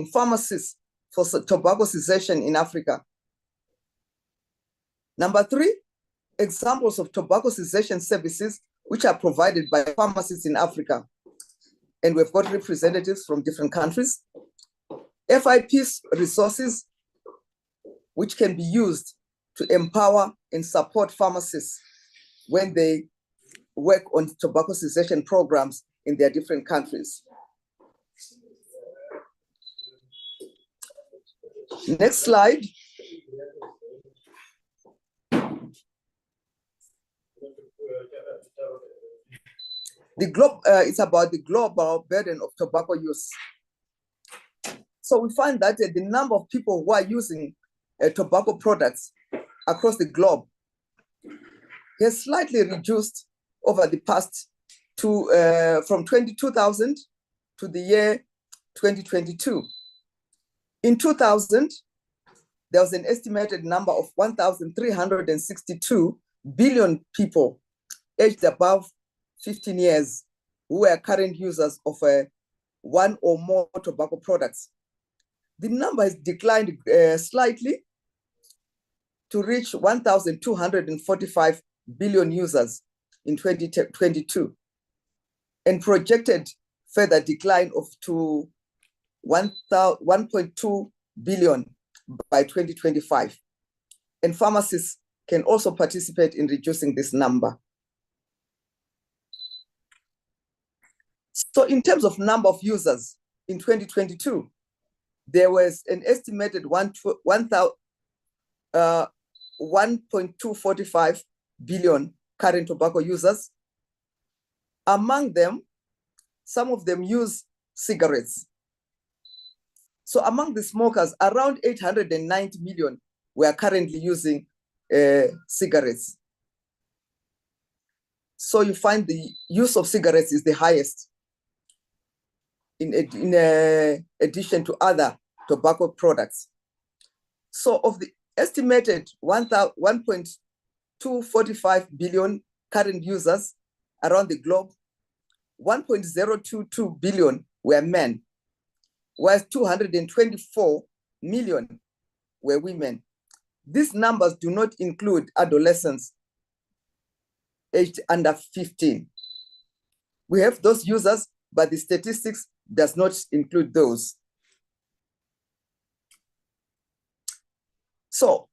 pharmacists for tobacco cessation in Africa. Number 3, examples of tobacco cessation services which are provided by pharmacists in Africa. And we've got representatives from different countries. FIP's resources, which can be used to empower and support pharmacists when they work on tobacco cessation programs in their different countries. Next slide. It's about the global burden of tobacco use. So we find that the number of people who are using tobacco products across the globe has slightly reduced over the past from 2000 to the year 2022. In 2000, there was an estimated number of 1,362 billion people aged above 15 years who were current users of one or more tobacco products. The number has declined slightly to reach 1,245 billion users in 2022, and projected further decline to 1.2 billion by 2025. And pharmacists can also participate in reducing this number. So in terms of number of users in 2022, there was an estimated 1.245 billion current tobacco users. Among them, some of them use cigarettes. So among the smokers, around 890 million were currently using cigarettes. So you find the use of cigarettes is the highest in addition to other tobacco products. So of the estimated 1.245 billion current users around the globe, 1.022 billion were men, whereas 224 million were women. These numbers do not include adolescents aged under 15. We have those users, but the statistics does not include those. So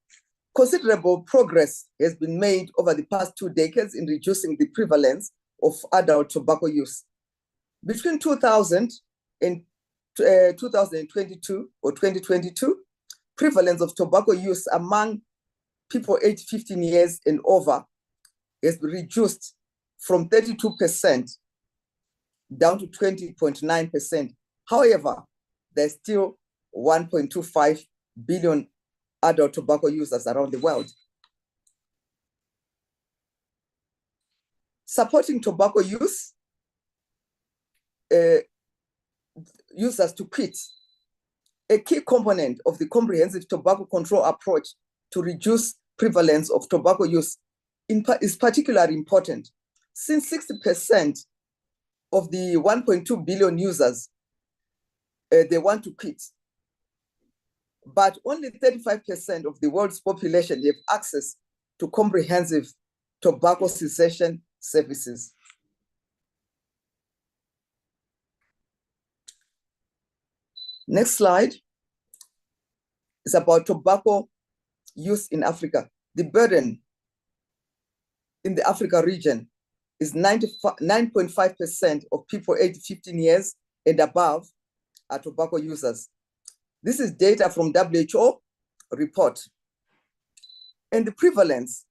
considerable progress has been made over the past 2 decades in reducing the prevalence of adult tobacco use. Between 2000 and 2022 or 2022, prevalence of tobacco use among people aged 15 years and over has reduced from 32% down to 20.9%. However, there's still 1.25 billion adult tobacco users around the world. Supporting tobacco use, users to quit. A key component of the comprehensive tobacco control approach to reduce prevalence of tobacco use is particularly important, since 60% of the 1.2 billion users, they want to quit. But only 35% of the world's population have access to comprehensive tobacco cessation services. Next slide is about tobacco use in Africa. The burden in the Africa region is 9.5% of people aged 15 years and above are tobacco users. This is data from WHO report. And the prevalence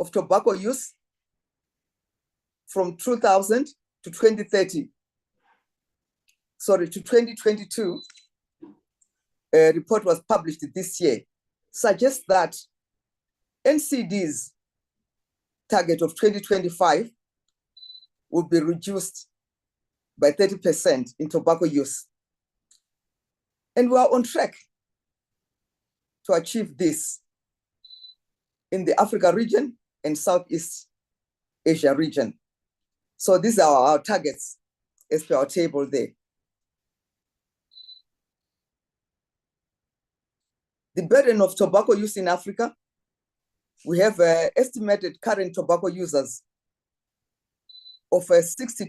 of tobacco use from 2000 to 2030, sorry, to 2022, a report was published this year, suggests that NCD's target of 2025 will be reduced by 30% in tobacco use. And we are on track to achieve this in the Africa region and Southeast Asia region. So these are our targets as per our table there. The burden of tobacco use in Africa, we have estimated current tobacco users of 60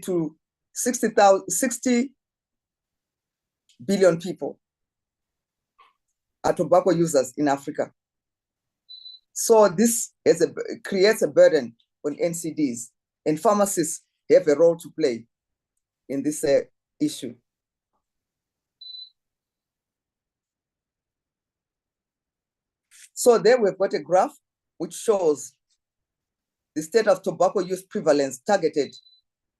billion people are tobacco users in Africa. So this creates a burden on NCDs, and pharmacists have a role to play in this issue. So there we've got a graph which shows the state of tobacco use prevalence targeted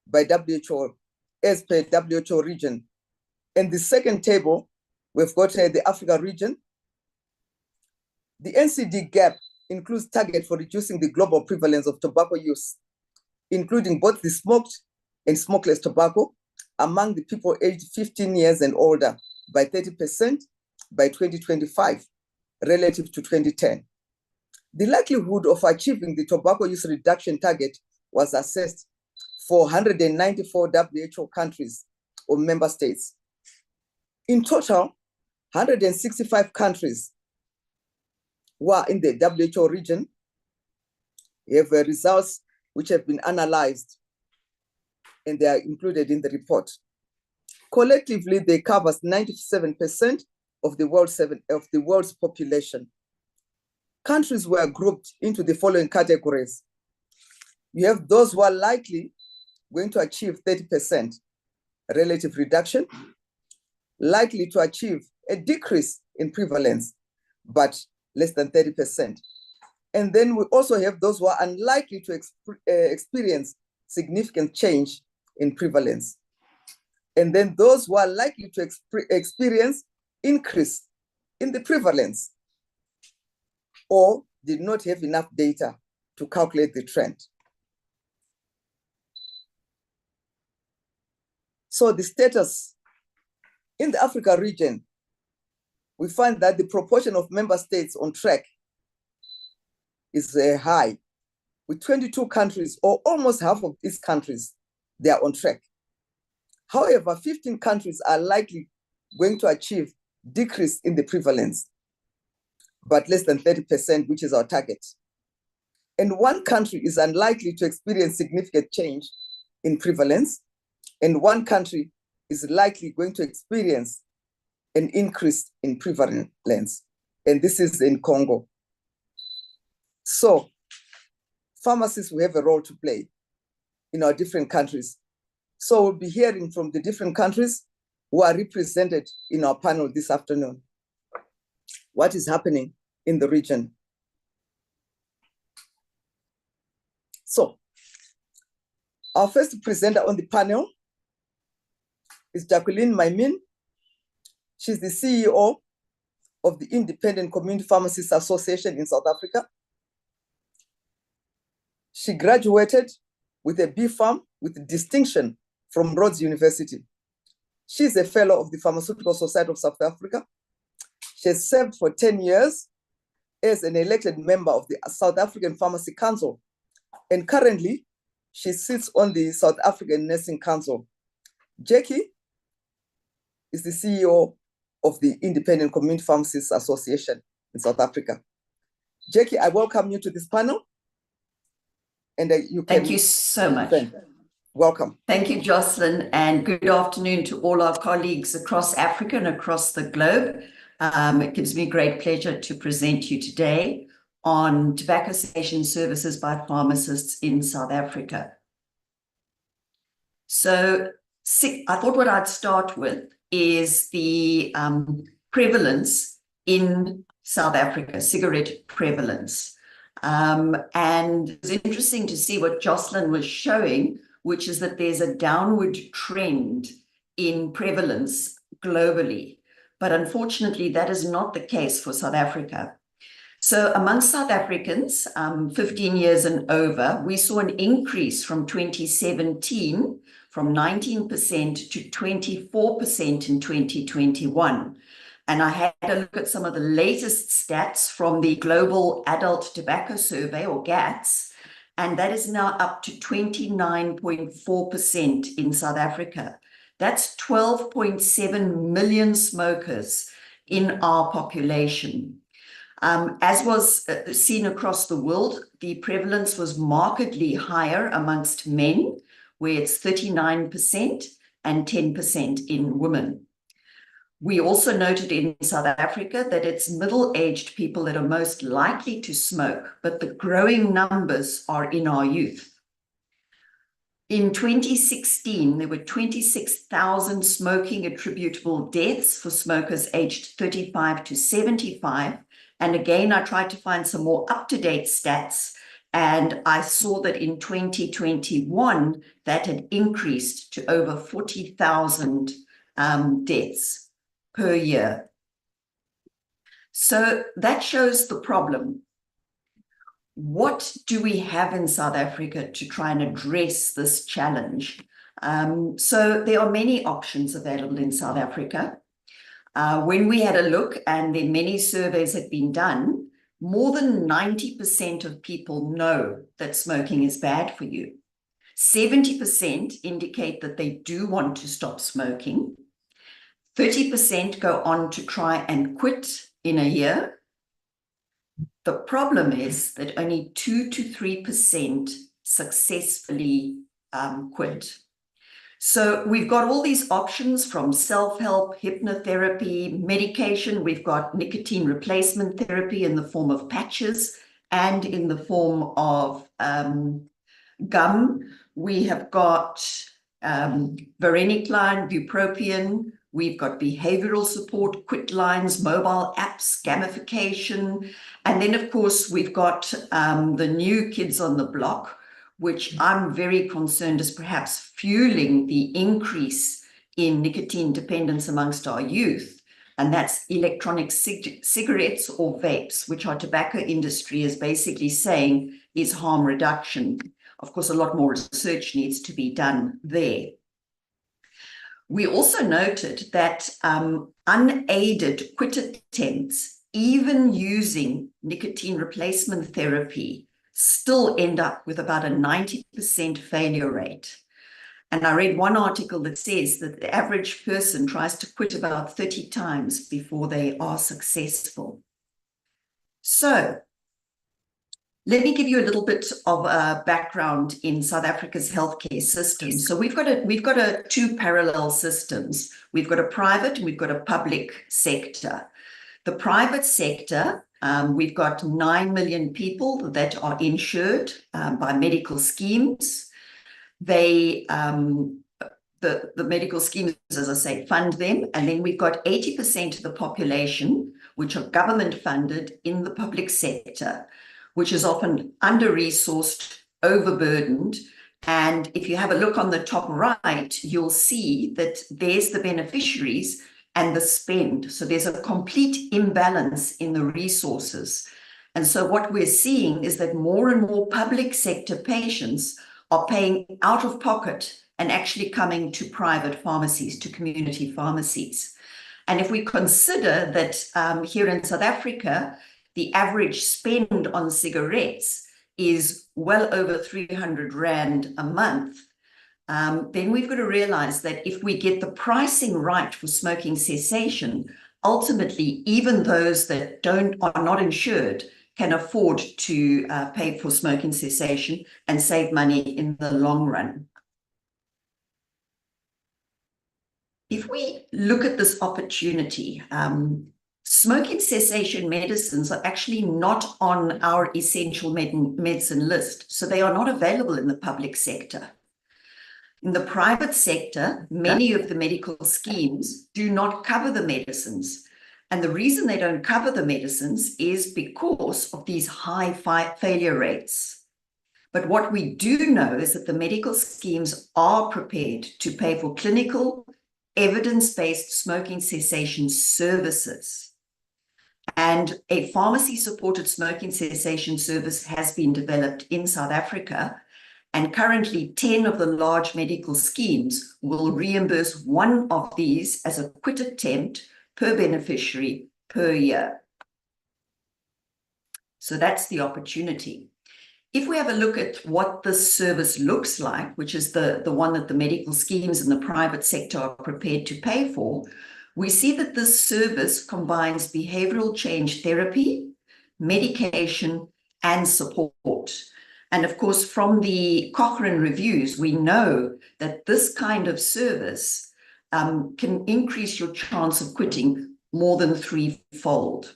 by WHO as per WHO region. In the second table, we've got the Africa region. The NCD gap includes target for reducing the global prevalence of tobacco use, including both the smoked and smokeless tobacco among the people aged 15 years and older by 30% by 2025 relative to 2010. The likelihood of achieving the tobacco use reduction target was assessed for 194 WHO countries or member states. In total, 165 countries were in the WHO region. We have results which have been analyzed and they are included in the report. Collectively, they cover 97% of the world's population. Countries were grouped into the following categories. You have those who are likely going to achieve 30% relative reduction, likely to achieve a decrease in prevalence, but less than 30%. And then we also have those who are unlikely to experience significant change in prevalence. And then those who are likely to experience increase in the prevalence or did not have enough data to calculate the trend. So the status in the Africa region, we find that the proportion of member states on track is high, with 22 countries, or almost half of these countries, they are on track. However, 15 countries are likely going to achieve decrease in the prevalence, but less than 30%, which is our target. And one country is unlikely to experience significant change in prevalence, and one country is likely going to experience an increase in prevalence, and this is in Congo. So pharmacists will have a role to play in our different countries. So we'll be hearing from the different countries who are represented in our panel this afternoon. What is happening in the region? So our first presenter on the panel is Jacqueline Maimin. She's the CEO of the Independent Community Pharmacists Association in South Africa. She graduated with a B.Pharm with distinction from Rhodes University. She's a fellow of the Pharmaceutical Society of South Africa. She has served for 10 years as an elected member of the South African Pharmacy Council, and currently she sits on the South African Nursing Council. Jackie is the CEO of the Independent Community Pharmacists Association in South Africa. Jackie, I welcome you to this panel. And you can— Thank you so much. Welcome. Thank you, Jocelyn, and good afternoon to all our colleagues across Africa and across the globe. It gives me great pleasure to present you today on tobacco cessation services by pharmacists in South Africa. So I thought what I'd start with is the prevalence in South Africa, cigarette prevalence. And it's interesting to see what Jocelyn was showing, which is that there's a downward trend in prevalence globally. But unfortunately, that is not the case for South Africa. So among South Africans, 15 years and over, we saw an increase from 2017 from 19% to 24% in 2021. And I had a look at some of the latest stats from the Global Adult Tobacco Survey, or GATS, and that is now up to 29.4% in South Africa. That's 12.7 million smokers in our population. As was seen across the world, the prevalence was markedly higher amongst men, where it's 39% and 10% in women. We also noted in South Africa that it's middle-aged people that are most likely to smoke, but the growing numbers are in our youth. In 2016, there were 26,000 smoking attributable deaths for smokers aged 35 to 75. And again, I tried to find some more up-to-date stats, and I saw that in 2021, that had increased to over 40,000 deaths per year. So that shows the problem. What do we have in South Africa to try and address this challenge? So there are many options available in South Africa. When we had a look, and then many surveys had been done, more than 90% of people know that smoking is bad for you. 70% indicate that they do want to stop smoking. 30% go on to try and quit in a year. The problem is that only 2 to 3% successfully quit. So we've got all these options from self-help, hypnotherapy, medication. We've got nicotine replacement therapy in the form of patches and in the form of gum. We have got varenicline, bupropion. We've got behavioral support, quit lines, mobile apps, gamification. And then, of course, we've got the new kids on the block, which I'm very concerned is perhaps fueling the increase in nicotine dependence amongst our youth. And that's electronic cigarettes or vapes, which our tobacco industry is basically saying is harm reduction. Of course, a lot more research needs to be done there. We also noted that unaided quit attempts, even using nicotine replacement therapy, still end up with about a 90% failure rate. And I read one article that says that the average person tries to quit about 30 times before they are successful. So let me give you a little bit of a background in South Africa's healthcare system. So we've got two parallel systems. We've got a private and we've got a public sector. The private sector, we've got 9 million people that are insured by medical schemes. The medical schemes, as I say, fund them. And then we've got 80% of the population, which are government funded in the public sector, which is often under-resourced, overburdened. And if you have a look on the top right, you'll see that there's the beneficiaries and the spend. So there's a complete imbalance in the resources. And so what we're seeing is that more and more public sector patients are paying out of pocket and actually coming to private pharmacies, to community pharmacies. And if we consider that here in South Africa, the average spend on cigarettes is well over 300 Rand a month, then we've got to realize that if we get the pricing right for smoking cessation, ultimately, even those that are not insured can afford to pay for smoking cessation and save money in the long run. If we look at this opportunity, smoking cessation medicines are actually not on our essential medicine list, so they are not available in the public sector. In the private sector, many of the medical schemes do not cover the medicines. And the reason they don't cover the medicines is because of these high failure rates. But what we do know is that the medical schemes are prepared to pay for clinical, evidence-based smoking cessation services. And a pharmacy-supported smoking cessation service has been developed in South Africa. And currently, 10 of the large medical schemes will reimburse one of these as a quit attempt per beneficiary per year. So that's the opportunity. If we have a look at what this service looks like, which is the one that the medical schemes in the private sector are prepared to pay for, we see that this service combines behavioral change therapy, medication, and support. And of course, from the Cochrane reviews, we know that this kind of service can increase your chance of quitting more than threefold.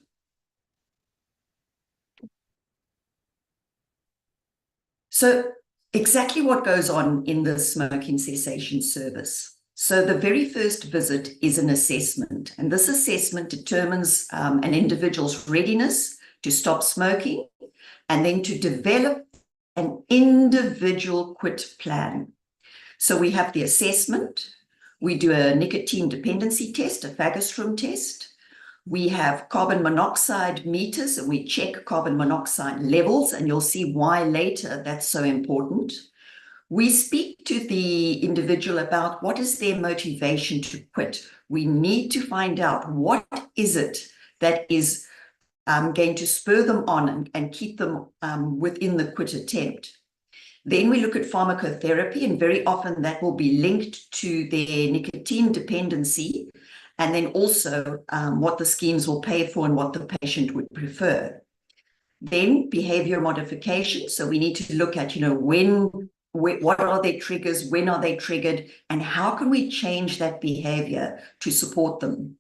So exactly what goes on in the smoking cessation service. So the very first visit is an assessment, and this assessment determines an individual's readiness to stop smoking and then to develop an individual quit plan. So we have the assessment, we do a nicotine dependency test, a phagostrum test. We have carbon monoxide meters, and we check carbon monoxide levels, and you'll see why later that's so important. We speak to the individual about what is their motivation to quit. We need to find out what is it that is going to spur them on and keep them within the quit attempt. Then we look at pharmacotherapy, and very often that will be linked to their nicotine dependency, and then also what the schemes will pay for and what the patient would prefer. Then behavior modification. So we need to look at, what are their triggers, when are they triggered, and how can we change that behavior to support them.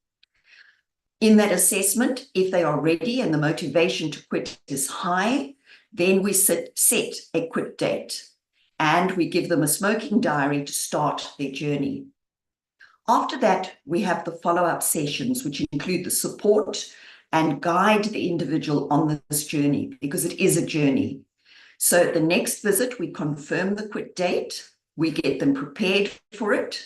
In that assessment, if they are ready and the motivation to quit is high, then we set a quit date, and we give them a smoking diary to start their journey. After that, we have the follow-up sessions, which include the support and guide the individual on this journey, because it is a journey. So at the next visit, we confirm the quit date, we get them prepared for it,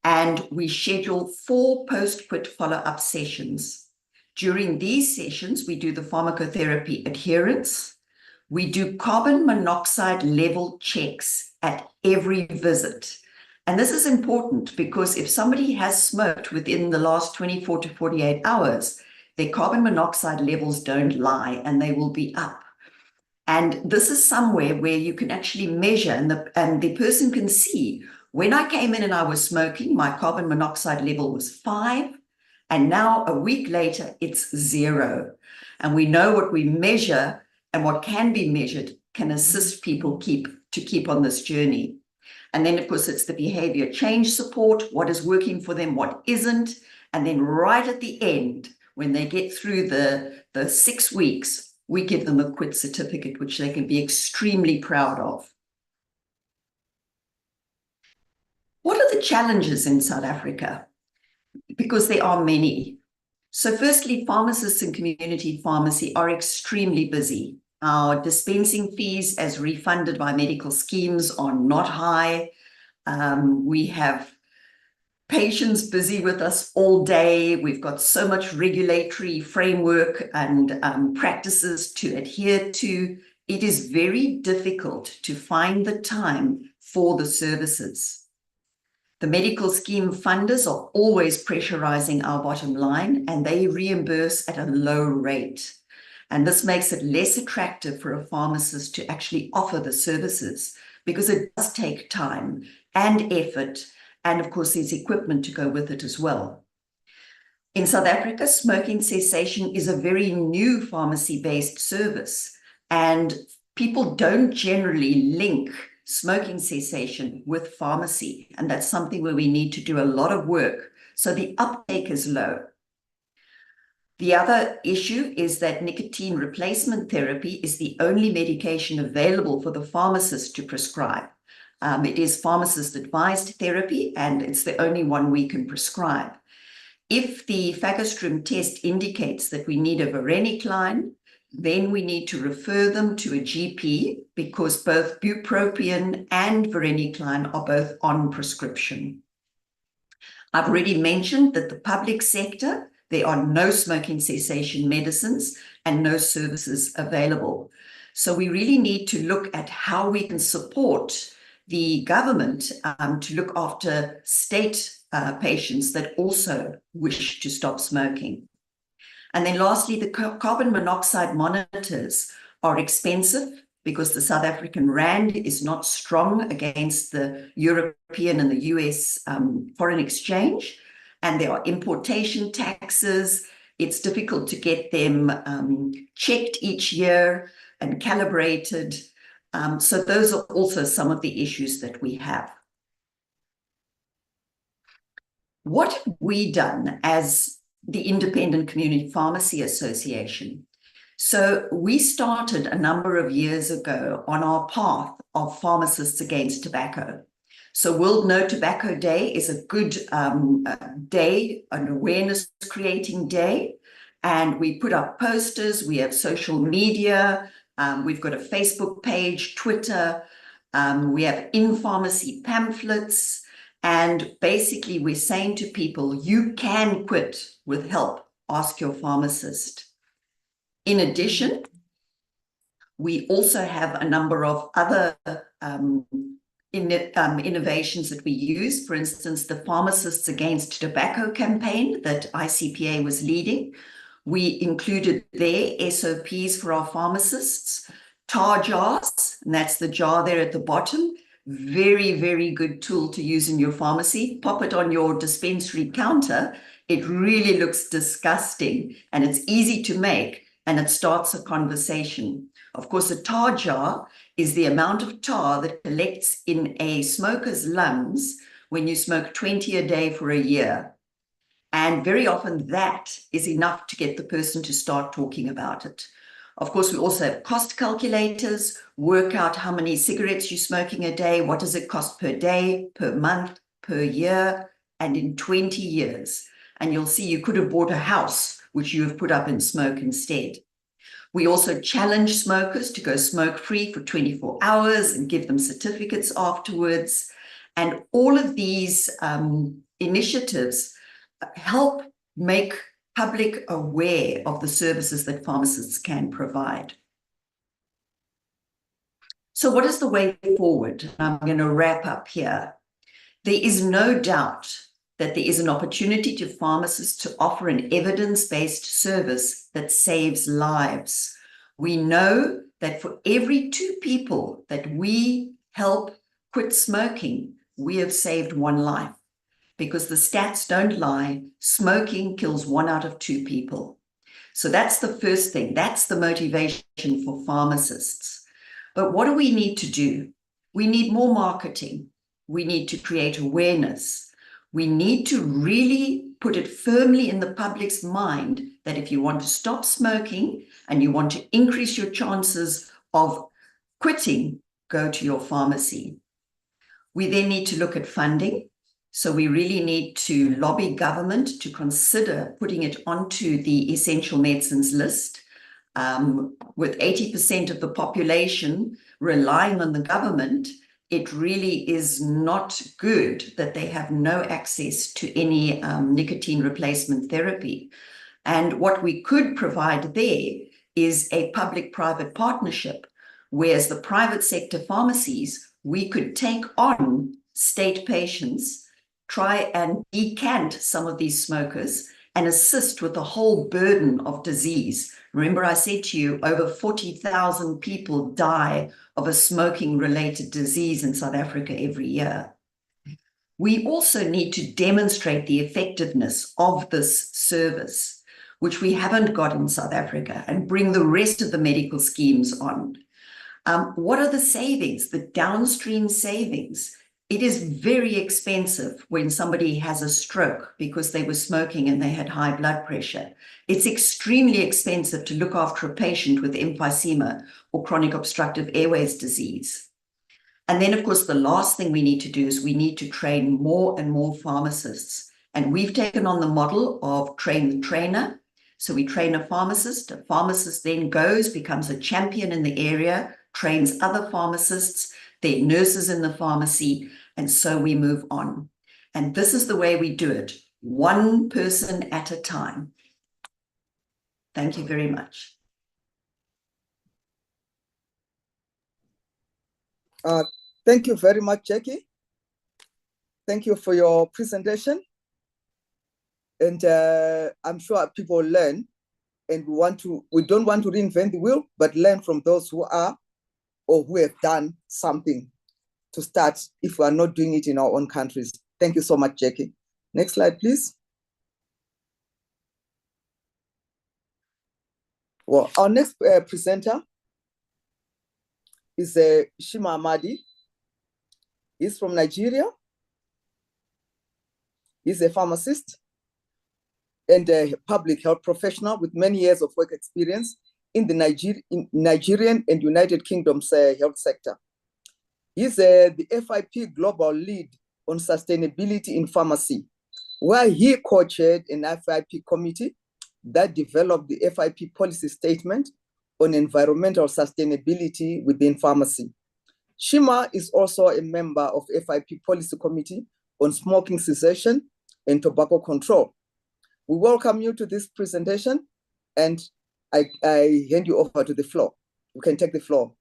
and we schedule 4 post-quit follow-up sessions. During these sessions, we do the pharmacotherapy adherence. We do carbon monoxide level checks at every visit. And this is important because if somebody has smoked within the last 24 to 48 hours, their carbon monoxide levels don't lie and they will be up. And this is somewhere where you can actually measure, and the person can see, when I came in and I was smoking, my carbon monoxide level was 5, and now a week later, it's 0. And we know what we measure and what can be measured can assist people to keep on this journey. And then, of course, it's the behavior change support, what is working for them, what isn't. And then right at the end, when they get through the 6 weeks, we give them a quit certificate, which they can be extremely proud of. What are the challenges in South Africa? Because there are many. So firstly, pharmacists and community pharmacy are extremely busy. Our dispensing fees as refunded by medical schemes are not high. We have patients busy with us all day. We've got so much regulatory framework and practices to adhere to. It is very difficult to find the time for the services. The medical scheme funders are always pressurizing our bottom line, and they reimburse at a low rate. And this makes it less attractive for a pharmacist to actually offer the services, because it does take time and effort. And of course, there's equipment to go with it as well. In South Africa, smoking cessation is a very new pharmacy-based service, and people don't generally link smoking cessation with pharmacy. And that's something where we need to do a lot of work. So the uptake is low. The other issue is that nicotine replacement therapy is the only medication available for the pharmacist to prescribe. It is pharmacist-advised therapy, and it's the only one we can prescribe. If the phagostrum test indicates that we need a varenicline, then we need to refer them to a GP, because both bupropion and varenicline are both on prescription. I've already mentioned that the public sector, there are no smoking cessation medicines and no services available. So we really need to look at how we can support the government to look after state patients that also wish to stop smoking. And then lastly, the carbon monoxide monitors are expensive because the South African rand is not strong against the European and the US foreign exchange. And there are importation taxes. It's difficult to get them checked each year and calibrated. So those are also some of the issues that we have. What have we done as the Independent Community Pharmacy Association? So we started a number of years ago on our path of pharmacists against tobacco. So World No Tobacco Day is a good day, an awareness creating day. And we put up posters, we have social media, we've got a Facebook page, Twitter, we have in-pharmacy pamphlets. And basically we're saying to people, you can quit with help, ask your pharmacist. In addition, we also have a number of other innovations that we use. For instance, the Pharmacists Against Tobacco campaign that ICPA was leading. We included their SOPs for our pharmacists, tar jars, and that's the jar there at the bottom. Very, very good tool to use in your pharmacy. Pop it on your dispensary counter. It really looks disgusting and it's easy to make and it starts a conversation. Of course, a tar jar is the amount of tar that collects in a smoker's lungs when you smoke 20 a day for a year. And very often that is enough to get the person to start talking about it. Of course, we also have cost calculators, work out how many cigarettes you're smoking a day, what does it cost per day, per month, per year, and in 20 years. And you'll see you could have bought a house, which you have put up in smoke instead. We also challenge smokers to go smoke-free for 24 hours and give them certificates afterwards. And all of these initiatives help make public aware of the services that pharmacists can provide. So what is the way forward? I'm going to wrap up here. There is no doubt that there is an opportunity to pharmacists to offer an evidence-based service that saves lives. We know that for every 2 people that we help quit smoking, we have saved 1 life. Because the stats don't lie, smoking kills 1 out of 2 people. So that's the first thing. That's the motivation for pharmacists. But what do we need to do? We need more marketing. We need to create awareness. We need to really put it firmly in the public's mind that if you want to stop smoking and you want to increase your chances of quitting, go to your pharmacy. We then need to look at funding. So we really need to lobby government to consider putting it onto the essential medicines list. With 80% of the population relying on the government, it really is not good that they have no access to any nicotine replacement therapy. And what we could provide there is a public-private partnership, whereas the private sector pharmacies, we could take on state patients, try and decant some of these smokers and assist with the whole burden of disease. Remember, I said to you, over 40,000 people die of a smoking-related disease in South Africa every year. We also need to demonstrate the effectiveness of this service, which we haven't got in South Africa, and bring the rest of the medical schemes on. What are the savings, the downstream savings? It is very expensive when somebody has a stroke because they were smoking and they had high blood pressure. It's extremely expensive to look after a patient with emphysema or chronic obstructive airways disease. And then, of course, the last thing we need to do is we need to train more and more pharmacists. And we've taken on the model of train the trainer. So we train a pharmacist then goes, becomes a champion in the area, trains other pharmacists, they're nurses in the pharmacy, and so we move on. And this is the way we do it, 1 person at a time. Thank you very much. Thank you very much, Jackie. Thank you for your presentation. And I'm sure people learn, and we don't want to reinvent the wheel, but learn from those who are or who have done something to start if we are not doing it in our own countries. Thank you so much, Jackie. Next slide, please. Well, our next presenter is Shima Amadi. He's from Nigeria. He's a pharmacist and a public health professional with many years of work experience in the Nigerian and United Kingdom's health sector. He's the FIP Global Lead on Sustainability in Pharmacy, where he co-chaired an FIP committee that developed the FIP policy statement on environmental sustainability within pharmacy. Shima is also a member of FIP Policy Committee on Smoking Cessation and Tobacco Control. We welcome you to this presentation, and I hand you over to the floor. You can take the floor,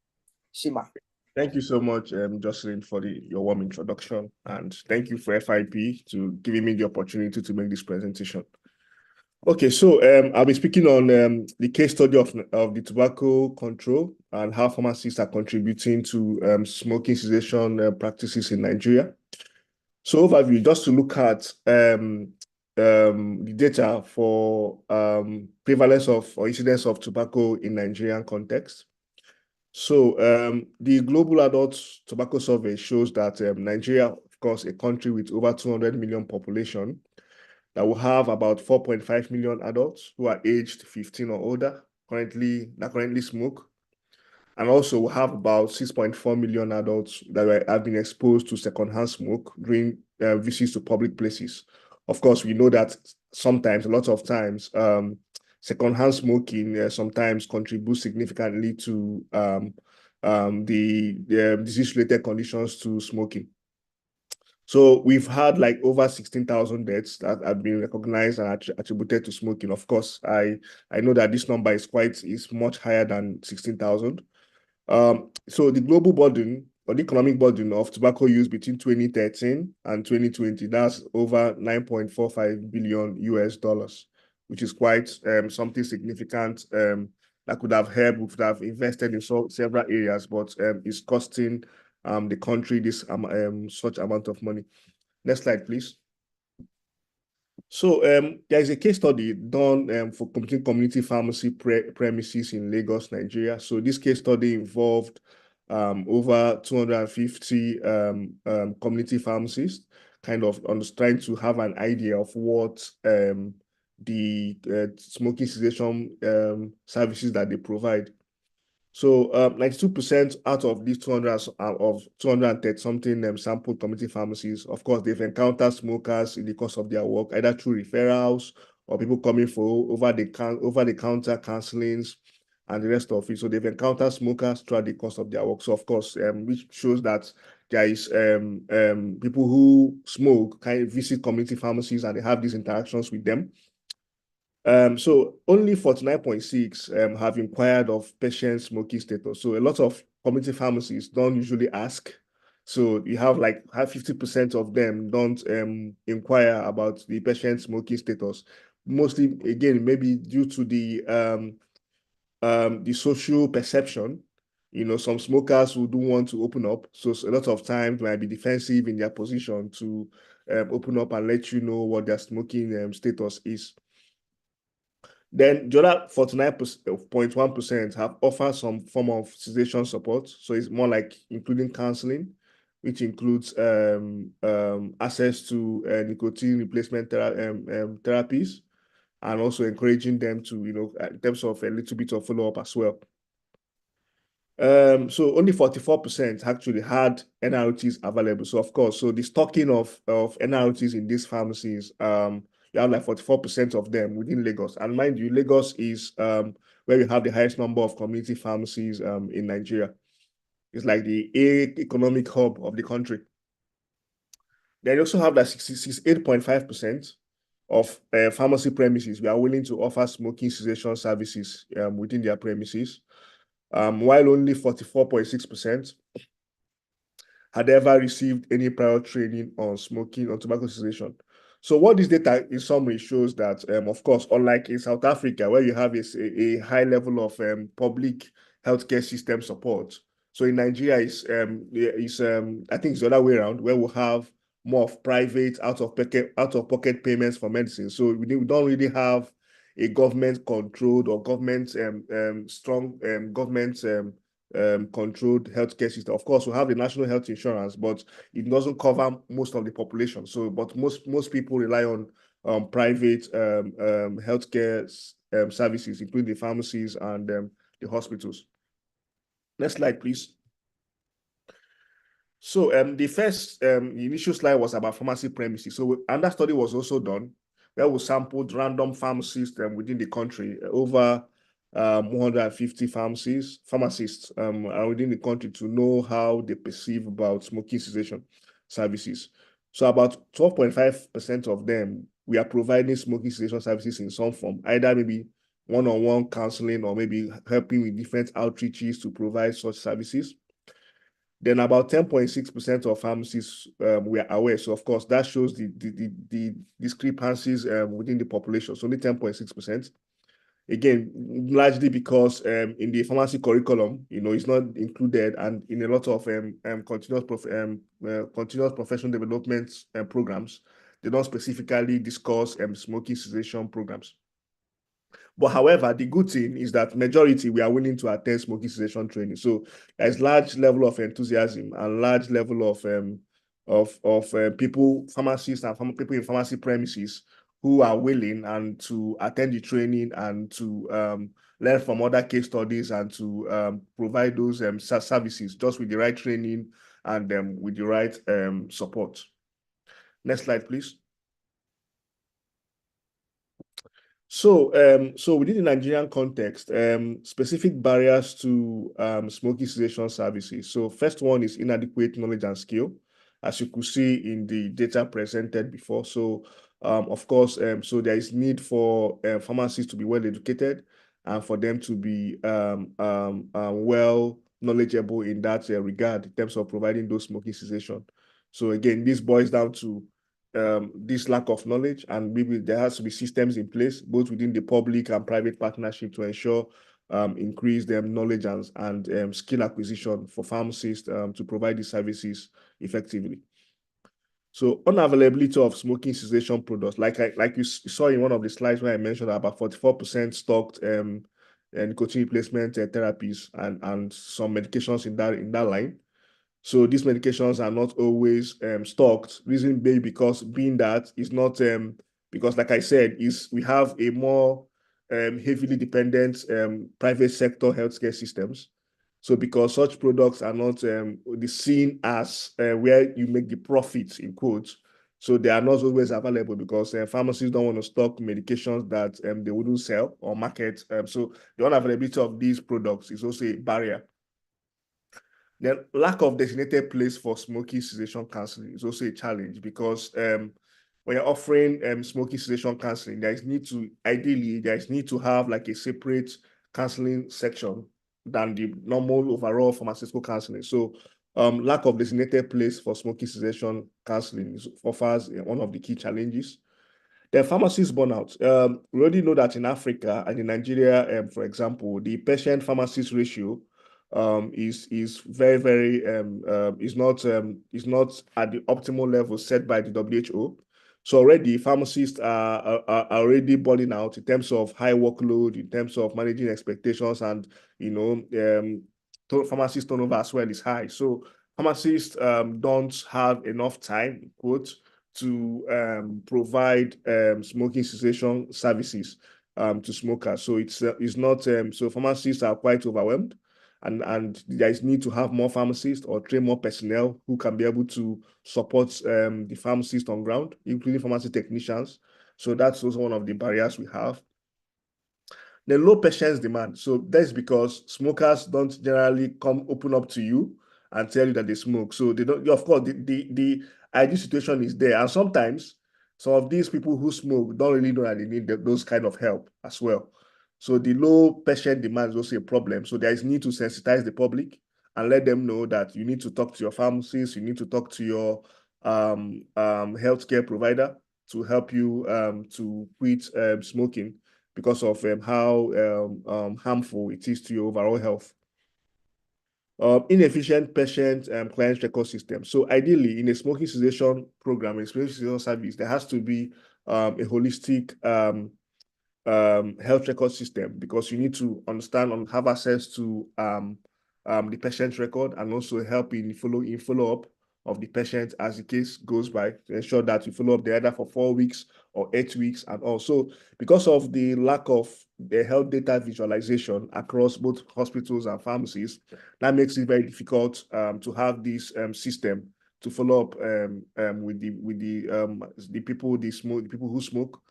Shima. Thank you so much, Jocelyn, for your warm introduction, and thank you for FIP to giving me the opportunity to make this presentation. Okay, so I'll be speaking on the case study of the tobacco control and how pharmacists are contributing to smoking cessation practices in Nigeria. So overview, just to look at the data for prevalence of or incidence of tobacco in Nigerian context. So the Global Adult Tobacco Survey shows that Nigeria, of course, a country with over 200 million population, that will have about 4.5 million adults who are aged 15 or older, that currently smoke. And also we'll have about 6.4 million adults that have been exposed to secondhand smoke during visits to public places. Of course, we know that sometimes, a lot of times, secondhand smoking sometimes contributes significantly to the disease-related conditions to smoking. So we've had like over 16,000 deaths that have been recognized and attributed to smoking. Of course, I know that this number is much higher than 16,000. So the global burden or the economic burden of tobacco use between 2013 and 2020, that's over $9.45 billion US, which is quite something significant that could have helped, would have invested in several areas, but is costing the country this such amount of money. Next slide, please. So there is a case study done for community pharmacy premises in Lagos, Nigeria. So this case study involved over 250 community pharmacists, kind of trying to have an idea of what the smoking cessation services that they provide. So 92% out of these 230 something sampled community pharmacies, of course, they've encountered smokers in the course of their work, either through referrals or people coming for over-the-counter counselings and the rest of it. So they've encountered smokers throughout the course of their work. So of course, which shows that there is people who smoke kind of visit community pharmacies and they have these interactions with them. So only 49.6 have inquired of patient smoking status. So a lot of community pharmacies don't usually ask. So you have 50% of them don't inquire about the patient smoking status. Mostly, again, maybe due to the social perception. You know, some smokers who don't want to open up. So a lot of times might be defensive in their position to open up and let you know what their smoking status is. Then the other 49.1% have offered some form of cessation support. So it's more like including counseling, which includes access to nicotine replacement therapies, and also encouraging them to, in terms of a little bit of follow-up as well. So only 44% actually had NROTs available. So of course, so the stocking of NROTs in these pharmacies, you have like 44% of them within Lagos. And mind you, Lagos is where we have the highest number of community pharmacies in Nigeria. It's like the economic hub of the country. Then you also have like 68.5% of pharmacy premises we are willing to offer smoking cessation services within their premises, while only 44.6% had ever received any prior training on smoking, on tobacco cessation. So what this data in summary shows that, of course, unlike in South Africa, where you have a high level of public healthcare system support, so in Nigeria, I think it's the other way around, where we'll have more of private out-of-pocket payments for medicine. So we don't really have a government-controlled or government strong government controlled healthcare system. Of course, we have the national health insurance, but it doesn't cover most of the population. So, but most people rely on private healthcare services, including the pharmacies and the hospitals. Next slide, please. So the first initial slide was about pharmacy premises. So another study was also done where we sampled random pharmacists within the country, over 150 pharmacists within the country, to know how they perceive about smoking cessation services. So about 12.5% of them, we are providing smoking cessation services in some form, either maybe one-on-one counseling or maybe helping with different outreaches to provide such services. Then about 10.6% of pharmacists were aware. So of course, that shows the discrepancies within the population. So only 10.6%. Again, largely because in the pharmacy curriculum, it's not included, and in a lot of continuous professional development programs, they don't specifically discuss smoking cessation programs. But however, the good thing is that majority, we are willing to attend smoking cessation training. So there's large level of enthusiasm and large level of people, pharmacists and people in pharmacy premises, who are willing and to attend the training and to learn from other case studies and to provide those services just with the right training and with the right support. Next slide, please. So, within the Nigerian context, specific barriers to smoking cessation services. So first one is inadequate knowledge and skill, as you could see in the data presented before. So, of course, so there is need for pharmacists to be well educated and for them to be well knowledgeable in that regard in terms of providing those smoking cessation. So again, this boils down to this lack of knowledge, and maybe there has to be systems in place both within the public and private partnership to ensure increase knowledge and skill acquisition for pharmacists to provide these services effectively. So unavailability of smoking cessation products, like you saw in one of the slides where I mentioned about 44% stocked nicotine replacement therapies and some medications in that line. So these medications are not always stocked. Reason being because that is not because, like I said, we have a more heavily dependent private sector healthcare systems. So because such products are not seen as where you make the profits in quotes, so they are not always available because pharmacies don't want to stock medications that they wouldn't sell or market. So the unavailability of these products is also a barrier. The lack of designated place for smoking cessation counseling is also a challenge because when you're offering smoking cessation counseling, ideally there is need to have like a separate counseling section than the normal overall pharmaceutical counseling. So lack of designated place for smoking cessation counseling offers one of the key challenges. The pharmacist burnout. We already know that in Africa and in Nigeria, for example, the patient-pharmacist ratio is very, very is not at the optimal level set by the WHO. So already pharmacists are already burning out in terms of high workload, in terms of managing expectations, and pharmacist turnover as well is high. So pharmacists don't have enough time, quote, to provide smoking cessation services to smokers. So it's not so pharmacists are quite overwhelmed. And there is need to have more pharmacists or train more personnel who can be able to support the pharmacists on ground, including pharmacy technicians. So that's also one of the barriers we have. The low patients demand. So that's because smokers don't generally open up to you and tell you that they smoke. So they don't. Of course, the ideal situation is there, and sometimes some of these people who smoke don't really know that they need those kind of help as well. So the low patient demand is also a problem. So there is need to sensitize the public and let them know that you need to talk to your pharmacist, you need to talk to your healthcare provider to help you to quit smoking because of how harmful it is to your overall health. Inefficient patient client record system. So ideally, in a smoking cessation program, a smoking cessation service, there has to be a holistic health record system, because you need to understand and have access to the patient record, and also help in follow-up of the patient as the case goes by, to ensure that you follow up there either for 4 weeks or 8 weeks. And also, because of the lack of the health data visualization across both hospitals and pharmacies, that makes it very difficult to have this system to follow up with the people who smoke,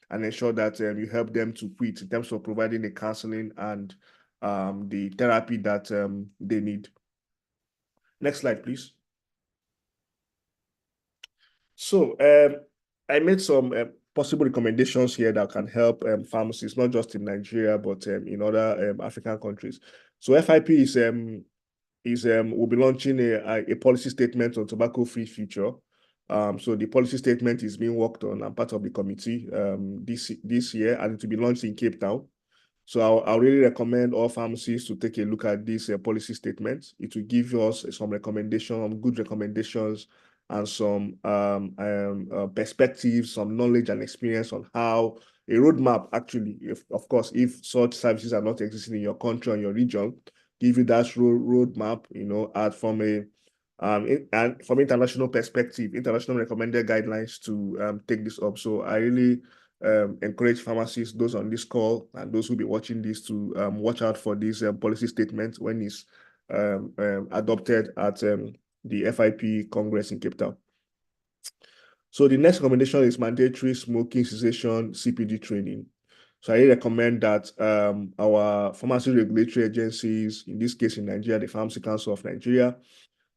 and ensure that you help them to quit in terms of providing the counseling and the therapy that they need. Next slide, please. So I made some possible recommendations here that can help pharmacists, not just in Nigeria, but in other African countries. So FIP will be launching a policy statement on tobacco-free future. So the policy statement is being worked on. I'm part of the committee this year, and it will be launched in Cape Town. So I'll really recommend all pharmacists to take a look at this policy statement. It will give us some recommendations, good recommendations, and some perspectives, some knowledge and experience on how a roadmap actually, of course, if such services are not existing in your country or your region, give you that roadmap, from international perspective, international recommended guidelines to take this up. So I really encourage pharmacists, those on this call and those who will be watching this, to watch out for this policy statement when it's adopted at the FIP Congress in Cape Town. So the next recommendation is mandatory smoking cessation CPD training. So I recommend that our pharmacy regulatory agencies, in this case in Nigeria, the Pharmacy Council of Nigeria,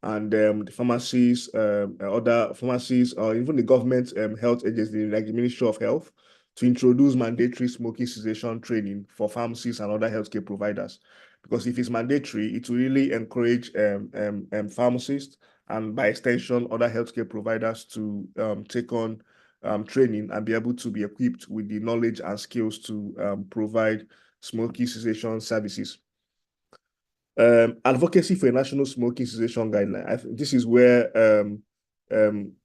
and the pharmacies, other pharmacies, or even the government health agency, like the Ministry of Health, to introduce mandatory smoking cessation training for pharmacists and other healthcare providers. Because if it's mandatory, it will really encourage pharmacists, and by extension, other healthcare providers to take on training and be able to be equipped with the knowledge and skills to provide smoking cessation services. Advocacy for a national smoking cessation guideline. This is where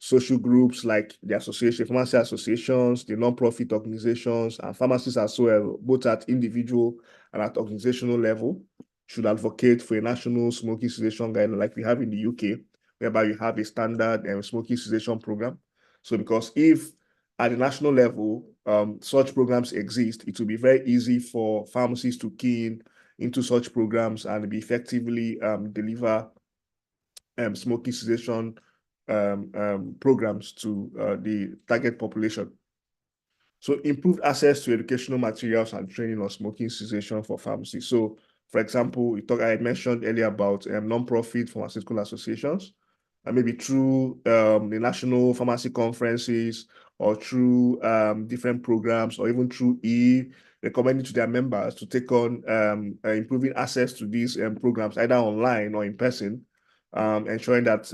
social groups like the association, pharmacy associations, the non-profit organizations, and pharmacists as well, both at individual and at organizational level, should advocate for a national smoking cessation guideline like we have in the UK, whereby you have a standard smoking cessation program. So because if at the national level, such programs exist, it will be very easy for pharmacists to key in into such programs and be effectively deliver smoking cessation programs to the target population. So improved access to educational materials and training on smoking cessation for pharmacy. So, for example, I mentioned earlier about non-profit pharmaceutical associations, and maybe through the national pharmacy conferences, or through different programs, or even through recommending to their members to take on improving access to these programs, either online or in person, ensuring that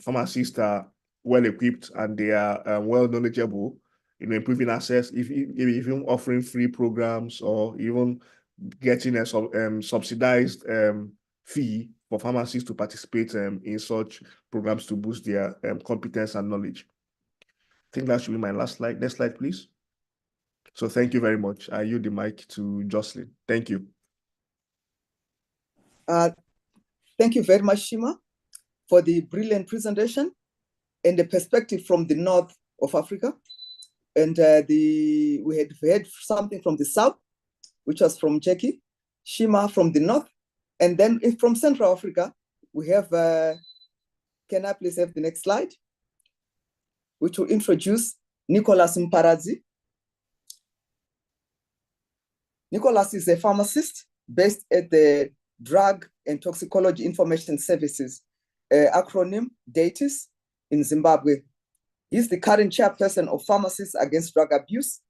pharmacists are well equipped and they are well knowledgeable, improving access, even offering free programs, or even getting a subsidized fee for pharmacists to participate in such programs to boost their competence and knowledge. I think that should be my last slide. Next slide, please. So thank you very much. I yield the mic to Jocelyn. Thank you. Thank you very much, Shima, for the brilliant presentation and the perspective from the north of Africa. And we had heard something from the south, which was from Jackie, Shima from the north. And then from Central Africa, we have, can I please have the next slide? Which will introduce Nicholas Mparadzi. Nicholas is a pharmacist based at the Drug and Toxicology Information Services, acronym DATIS, in Zimbabwe. He's the current chairperson of Pharmacists Against Drug Abuse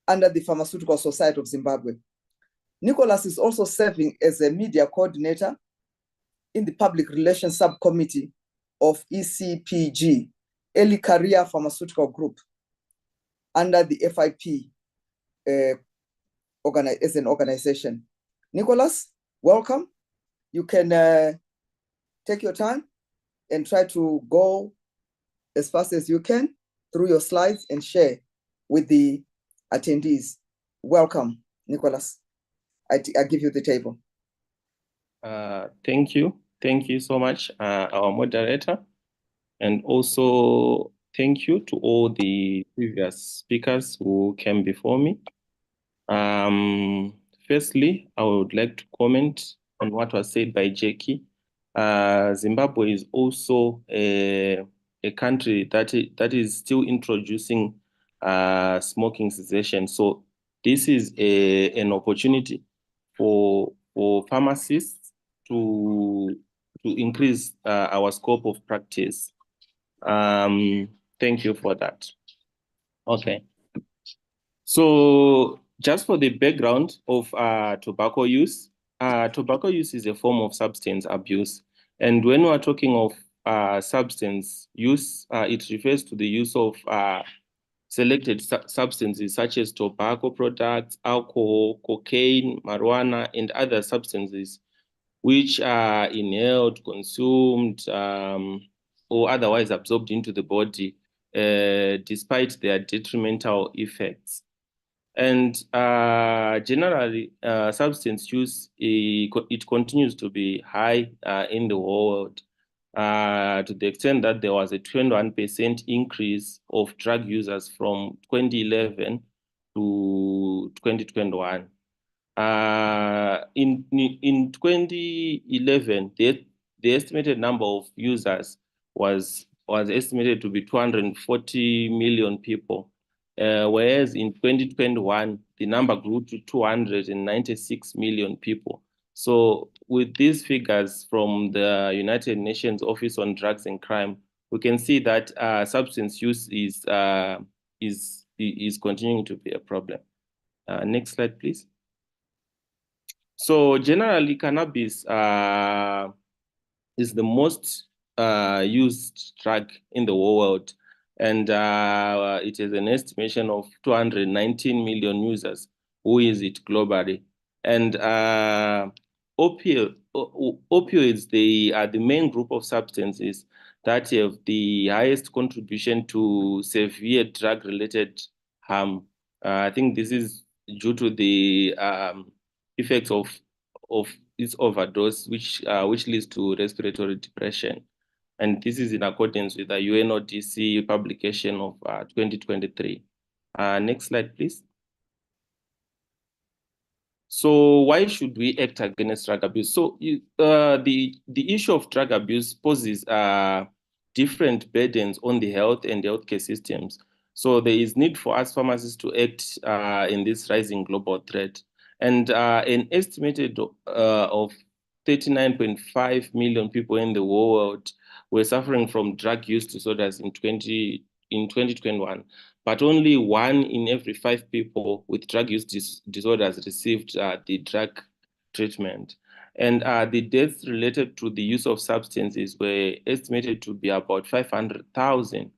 under the Pharmaceutical Society of Zimbabwe. Nicholas is also serving as a media coordinator in the Public Relations Subcommittee of ECPG, Early Career Pharmaceutical Group, under the FIP as an organization. Nicholas, welcome. You can take your time and try to go as fast as you can through your slides and share with the attendees. Welcome, Nicholas. I give you the table. Thank you. Thank you so much, our moderator. And also thank you to all the previous speakers who came before me. Firstly, I would like to comment on what was said by Jackie. Zimbabwe is also a country that is still introducing smoking cessation. So this is an opportunity for pharmacists to increase our scope of practice. Thank you for that. Okay. So just for the background of tobacco use is a form of substance abuse. And when we're talking of substance use, it refers to the use of selected substances such as tobacco products, alcohol, cocaine, marijuana, and other substances which are inhaled, consumed, or otherwise absorbed into the body, despite their detrimental effects. And generally, substance use, it continues to be high in the world, to the extent that there was a 21% increase of drug users from 2011 to 2021. In 2011, the estimated number of users was estimated to be 240 million people, whereas in 2021, the number grew to 296 million people. So with these figures from the United Nations Office on Drugs and Crime, we can see that substance use is continuing to be a problem. Next slide, please. So generally, cannabis is the most used drug in the world, and it is an estimation of 219 million users who use it globally. And opioids, they are the main group of substances that have the highest contribution to severe drug-related harm. I think this is due to the effects of its overdose, which leads to respiratory depression. And this is in accordance with the UNODC publication of 2023. Next slide, please. So why should we act against drug abuse? So the issue of drug abuse poses different burdens on the health and healthcare systems. So there is need for us pharmacists to act in this rising global threat. And an estimated of 39.5 million people in the world were suffering from drug use disorders in 2021. But only 1 in every 5 people with drug use disorders received the drug treatment. And the deaths related to the use of substances were estimated to be about 500,000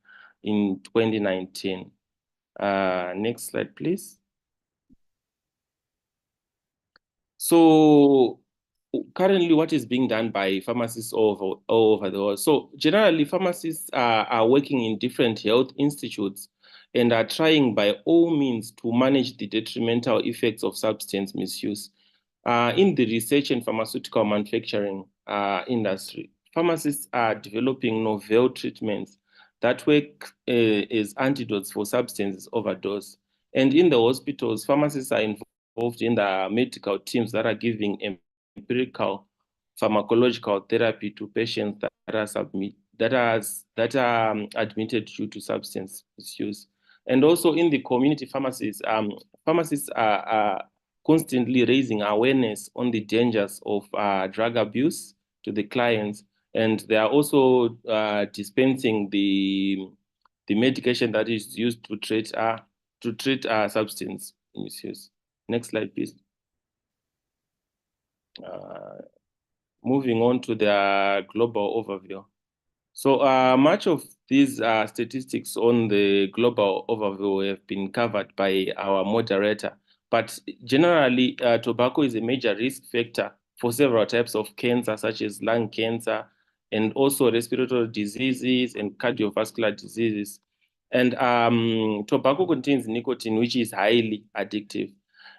in 2019. Next slide, please. So currently, what is being done by pharmacists all over the world? So generally, pharmacists are working in different health institutes and are trying by all means to manage the detrimental effects of substance misuse. In the research and pharmaceutical manufacturing industry, pharmacists are developing novel treatments that work as antidotes for substance overdose. And in the hospitals, pharmacists are involved in the medical teams that are giving empirical pharmacological therapy to patients that are admitted due to substance misuse. And also in the community pharmacies, pharmacists are constantly raising awareness on the dangers of drug abuse to the clients, and they are also dispensing the medication that is used to treat substance misuse. Next slide, please. Moving on to the global overview. So much of these statistics on the global overview have been covered by our moderator, but generally tobacco is a major risk factor for several types of cancer, such as lung cancer, and also respiratory diseases and cardiovascular diseases. And tobacco contains nicotine, which is highly addictive.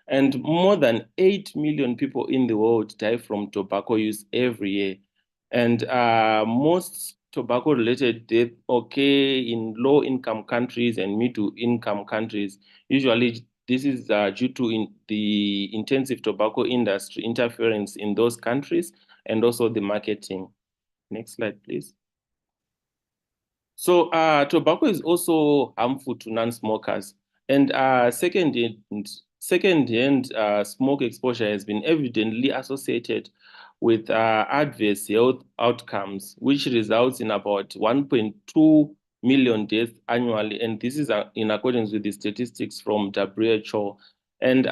And more than 8 million people in the world die from tobacco use every year. And most tobacco-related deaths occur in low-income countries and middle-income countries. Usually, this is due to the intensive tobacco industry interference in those countries and also the marketing. Next slide, please. So tobacco is also harmful to non-smokers. And second-hand smoke exposure has been evidently associated with adverse health outcomes, which results in about 1.2 million deaths annually. And this is in accordance with the statistics from WHO. And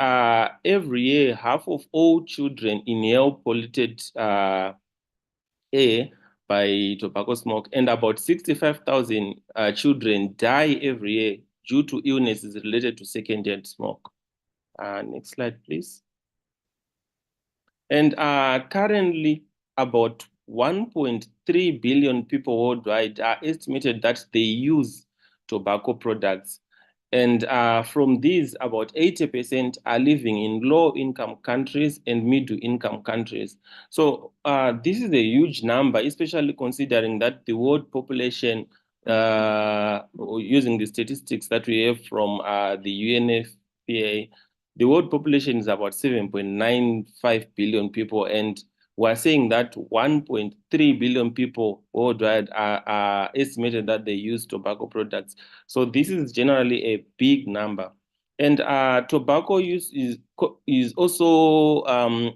every year, half of all children inhale polluted air by tobacco smoke, and about 65,000 children die every year due to illnesses related to second-hand smoke. Next slide, please. And currently, about 1.3 billion people worldwide are estimated that they use tobacco products. And from these, about 80% are living in low-income countries and middle-income countries. So this is a huge number, especially considering that the world population, using the statistics that we have from the UNFPA, the world population is about 7.95 billion people, and we're saying that 1.3 billion people worldwide are estimated that they use tobacco products. So this is generally a big number. And tobacco use is also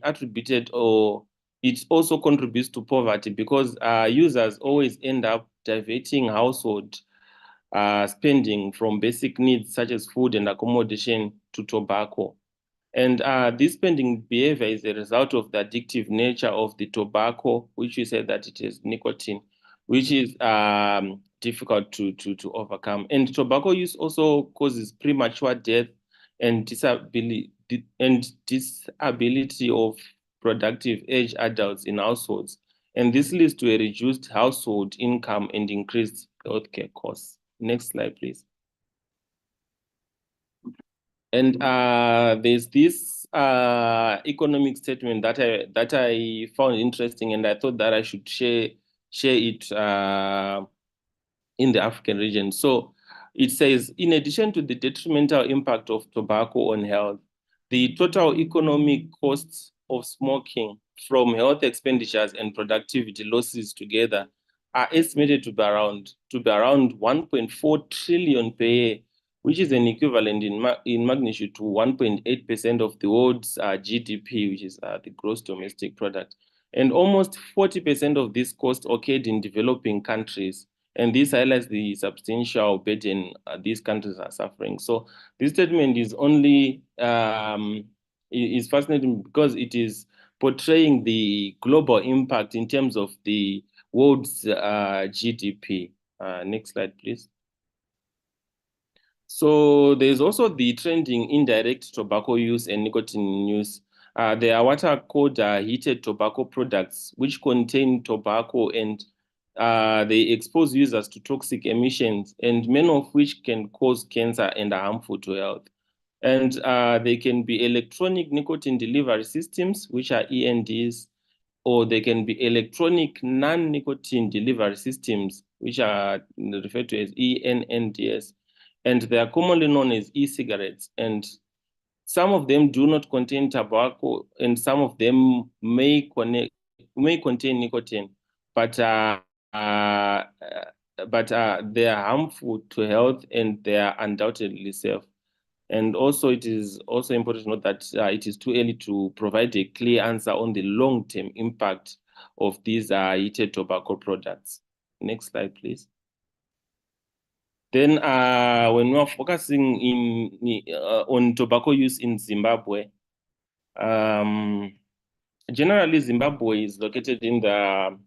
attributed, or it also contributes to poverty, because users always end up diverting household spending from basic needs such as food and accommodation to tobacco. And this spending behavior is a result of the addictive nature of the tobacco, which we said that it is nicotine, which is difficult to overcome. And tobacco use also causes premature death and disability of productive age adults in households. And this leads to a reduced household income and increased healthcare costs. Next slide, please. And there's this economic statement that I found interesting, and I thought that I should share it in the African region. So it says, in addition to the detrimental impact of tobacco on health, the total economic costs of smoking, from health expenditures and productivity losses together, are estimated to be around 1.4 trillion per year, which is an equivalent in magnitude to 1.8% of the world's GDP, which is the gross domestic product. And almost 40% of this cost occurred in developing countries. And this highlights the substantial burden these countries are suffering. So this statement is only is fascinating because it is portraying the global impact in terms of the world's GDP. Next slide, please. So there's also the trending indirect tobacco use and nicotine use. There are what are called heated tobacco products, which contain tobacco, and they expose users to toxic emissions, and many of which can cause cancer and are harmful to health. And they can be electronic nicotine delivery systems, which are ENDs, or they can be electronic non-nicotine delivery systems, which are referred to as ENNDS. And they are commonly known as e-cigarettes. And some of them do not contain tobacco, and some of them may contain nicotine, but they are harmful to health, and they are undoubtedly safe. And also, it is also important to note that it is too early to provide a clear answer on the long-term impact of these heated tobacco products. Next slide, please. Then when we are focusing on tobacco use in Zimbabwe, generally Zimbabwe is located in the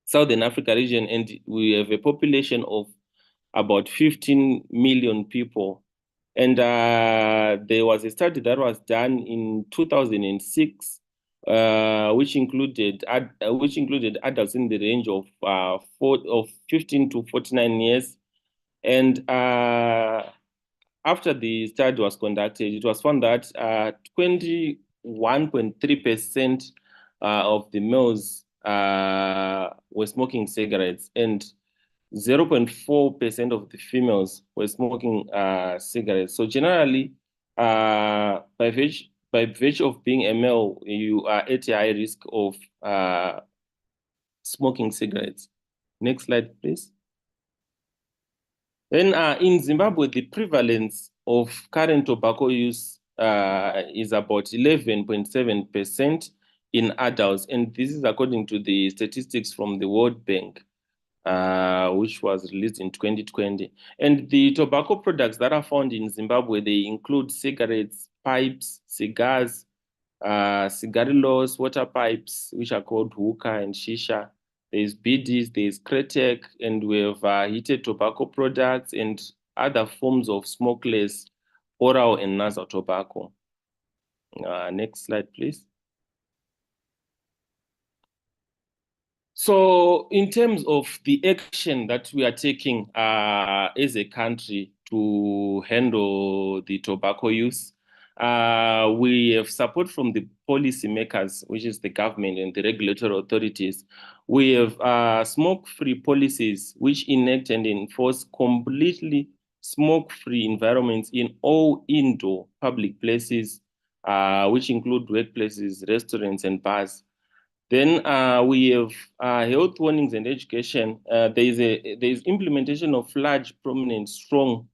Southern Africa region, and we have a population of about 15 million people. And there was a study that was done in 2006, which included adults in the range of 15 to 49 years. And after the study was conducted, it was found that 21.3% of the males were smoking cigarettes, and 0.4% of the females were smoking cigarettes. So generally, by virtue of being a male, you are at a high risk of smoking cigarettes. Next slide, please. Then in Zimbabwe, the prevalence of current tobacco use is about 11.7% in adults. And this is according to the statistics from the World Bank, which was released in 2020. And the tobacco products that are found in Zimbabwe, they include cigarettes, pipes, cigars, cigarillos, water pipes, which are called hookah and shisha. There's BDs, there's Kretek, and we have heated tobacco products and other forms of smokeless oral and nasal tobacco. Next slide, please. So in terms of the action that we are taking as a country to handle the tobacco use, we have support from the policymakers, which is the government and the regulatory authorities. We have smoke-free policies which enact and enforce completely smoke-free environments in all indoor public places, which include workplaces, restaurants, and bars. Then we have health warnings and education. There is implementation of large, prominent, strong,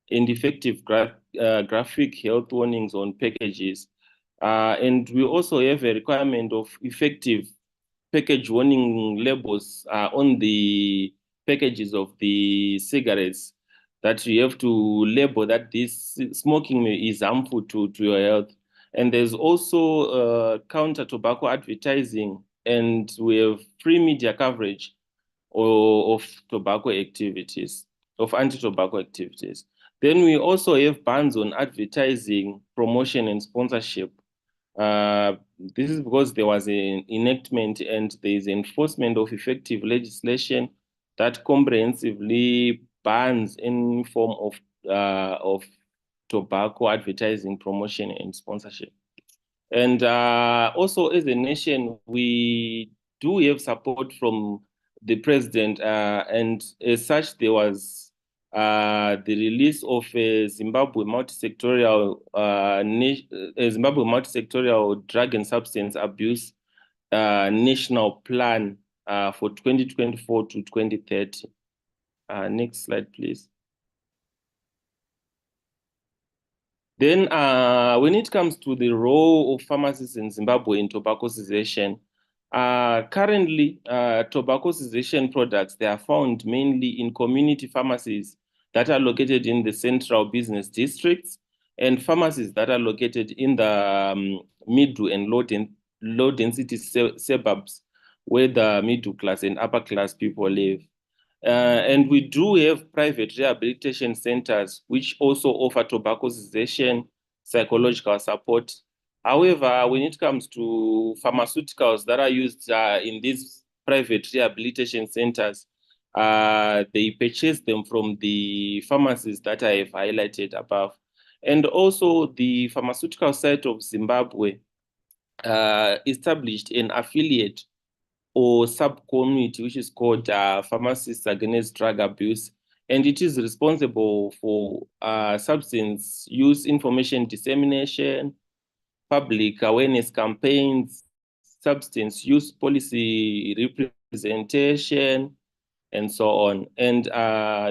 and effective graphic health warnings on packages. And we also have a requirement of effective package warning labels on the packages of the cigarettes, that you have to label that this smoking is harmful to your health. And there's also counter tobacco advertising, and we have free media coverage of tobacco activities, of anti-tobacco activities. Then we also have bans on advertising, promotion, and sponsorship. This is because there was an enactment and there is enforcement of effective legislation that comprehensively bans any form of tobacco advertising, promotion, and sponsorship. And also, as a nation, we do have support from the president, and as such, there was the release of a Zimbabwe multi-sectorial drug and substance abuse national plan for 2024 to 2030. Next slide, please. Then when it comes to the role of pharmacists in Zimbabwe in tobacco cessation, currently tobacco cessation products, they are found mainly in community pharmacies that are located in the central business districts, and pharmacies that are located in the middle and low density suburbs where the middle class and upper class people live. And we do have private rehabilitation centers which also offer tobacco cessation, psychological support. However, when it comes to pharmaceuticals that are used in these private rehabilitation centers, they purchase them from the pharmacies that I have highlighted above. And also the Pharmaceutical Society of Zimbabwe established an affiliate or sub-community which is called Pharmacists Against Drug Abuse, and it is responsible for substance use information dissemination, public awareness campaigns, substance use policy representation, and so on. And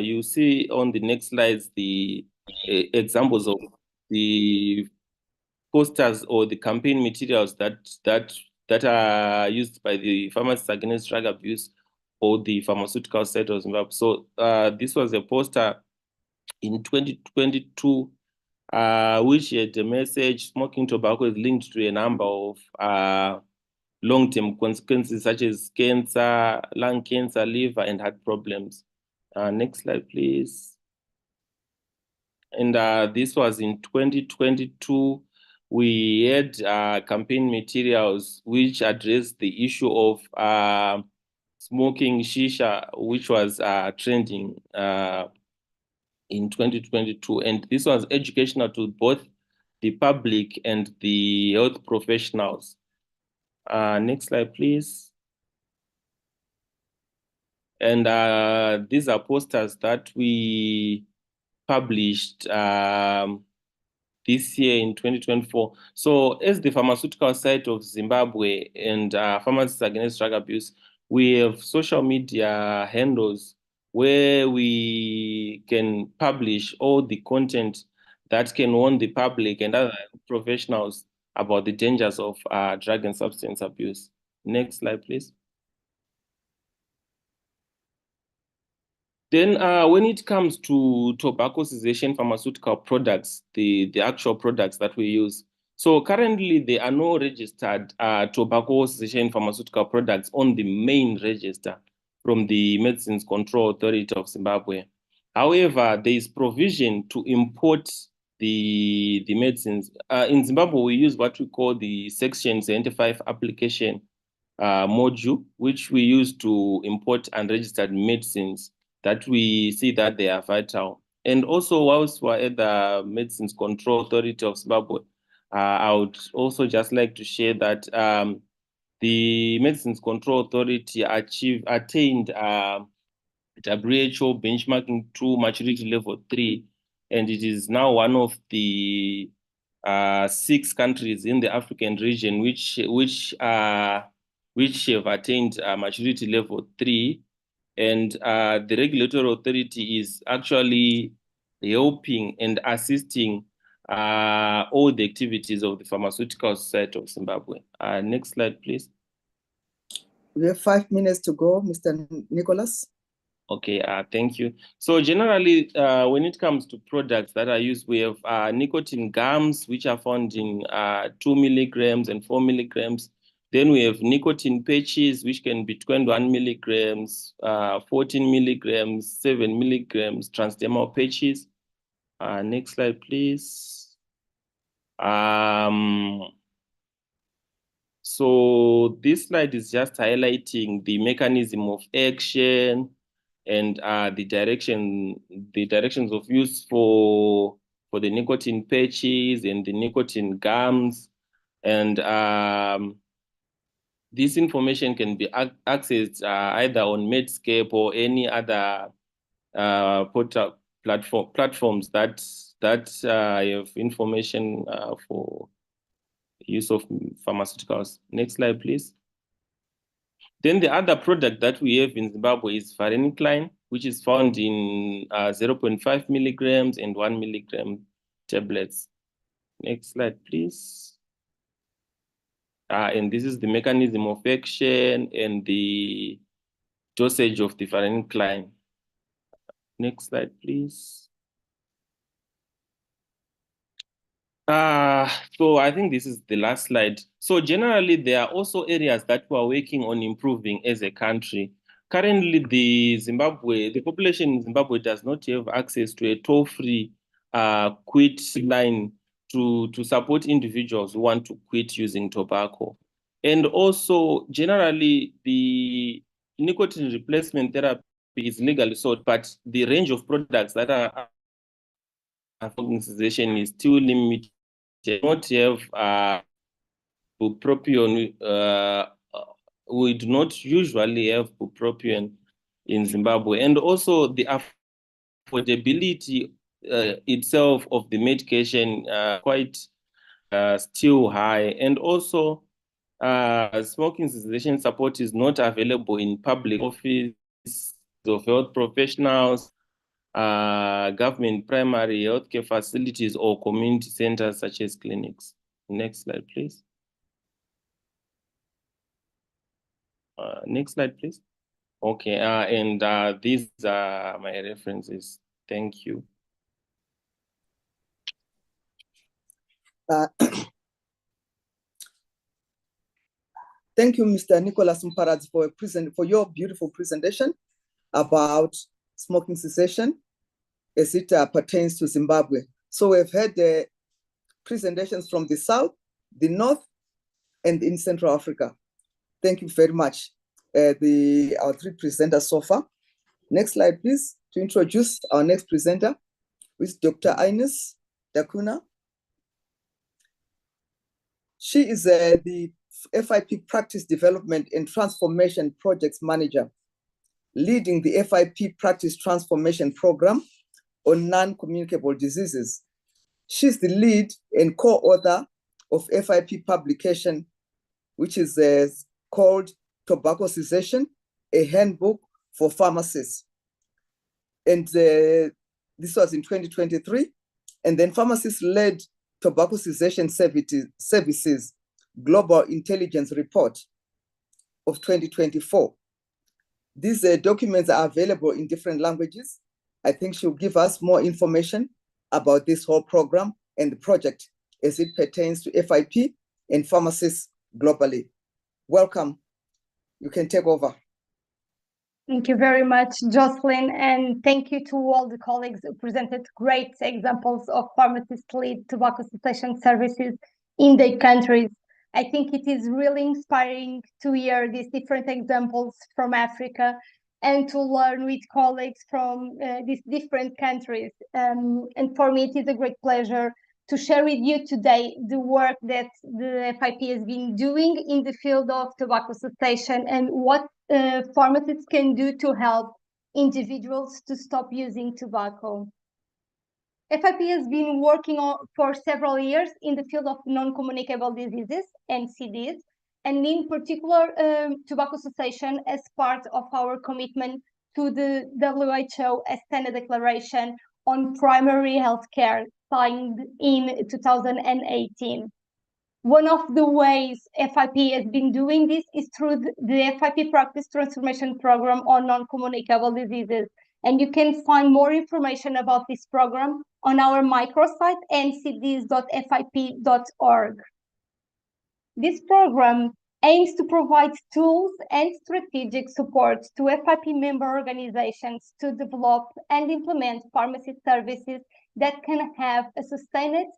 you see on the next slides the examples of the posters or the campaign materials that are used by the Pharmacists Against Drug Abuse or the Pharmaceutical Society of Zimbabwe. So this was a poster in 2022, which had a message: smoking tobacco is linked to a number of long-term consequences such as cancer, lung cancer, liver, and heart problems. Next slide, please. And this was in 2022. We had campaign materials which addressed the issue of smoking shisha, which was trending in 2022, and this was educational to both the public and the health professionals. Next slide, please. And these are posters that we published this year in 2024. So as the Pharmaceutical Society of Zimbabwe and Pharmacists Against Drug Abuse, we have social media handles where we can publish all the content that can warn the public and other professionals about the dangers of drug and substance abuse. Next slide, please. Then when it comes to tobacco cessation pharmaceutical products, the actual products that we use. So currently there are no registered tobacco cessation pharmaceutical products on the main register from the Medicines Control Authority of Zimbabwe. However, there is provision to import the medicines. In Zimbabwe, we use what we call the Section 75 application module, which we use to import unregistered medicines that we see that they are vital. And also, whilst we're at the Medicines Control Authority of Zimbabwe, I would also just like to share that the Medicines Control Authority attained WHO benchmarking to maturity level 3, and it is now one of the 6 countries in the African region which have attained maturity level 3. And the regulatory authority is actually helping and assisting all the activities of the Pharmaceutical Society of Zimbabwe. Next slide, please. We have 5 minutes to go, Mr. Nicholas. Okay, thank you. So generally, when it comes to products that are used, we have nicotine gums, which are found in 2 milligrams and 4 milligrams. Then we have nicotine patches, which can be 21 milligrams, 14 milligrams, 7 milligrams, transdermal patches. Next slide, please. So this slide is just highlighting the mechanism of action and the directions of use for the nicotine patches and the nicotine gums. And this information can be accessed either on Medscape or any other platforms that have information for use of pharmaceuticals. Next slide, please. Then the other product that we have in Zimbabwe is varenicline, which is found in 0.5 milligrams and 1 milligram tablets. Next slide, please. And this is the mechanism of action and the dosage of the varenicline. Next slide, please. So I think this is the last slide. So generally, there are also areas that we are working on improving as a country. Currently, the population in Zimbabwe does not have access to a toll-free quit line to support individuals who want to quit using tobacco. And also, generally, the nicotine replacement therapy is legally sold, but the range of products that are cessation is still limited. We not have bupropion. We do not usually have bupropion in Zimbabwe, and also the affordability itself of the medication quite still high, and also smoking cessation support is not available in public offices of health professionals, government primary healthcare facilities, or community centers such as clinics. Next slide, please. Next slide, please. Okay, and these are my references. Thank you. Thank you, Mr. Nicholas Mparadzi, for your beautiful presentation about smoking cessation as it pertains to Zimbabwe. So we've had presentations from the South, the North, and in Central Africa. Thank you very much, our 3 presenters so far. Next slide, please, to introduce our next presenter, with Dr. Ines Dakuna. She is the FIP Practice Development and Transformation Projects Manager, leading the FIP Practice Transformation Program on non-communicable diseases. She's the lead and co-author of FIP publication, which is called Tobacco Cessation, a Handbook for Pharmacists. And this was in 2023. And then pharmacists-led Tobacco Cessation Services Global Intelligence Report of 2024. These documents are available in different languages. I think she'll give us more information about this whole program and the project as it pertains to FIP and pharmacists globally. Welcome. You can take over. Thank you very much, Jocelyn, and thank you to all the colleagues who presented great examples of pharmacist-led tobacco cessation services in their countries. I think it is really inspiring to hear these different examples from Africa and to learn with colleagues from these different countries. And for me, it is a great pleasure to share with you today the work that the FIP has been doing in the field of tobacco cessation and what pharmacists can do to help individuals to stop using tobacco. FIP has been working for several years in the field of non-communicable diseases, NCDs, and in particular tobacco cessation as part of our commitment to the WHO Astana Declaration on Primary Health Care signed in 2018. One of the ways FIP has been doing this is through the FIP Practice Transformation Program on non-communicable diseases. And you can find more information about this program on our microsite, ncds.fip.org. This program aims to provide tools and strategic support to FIP member organizations to develop and implement pharmacy services that can have a sustained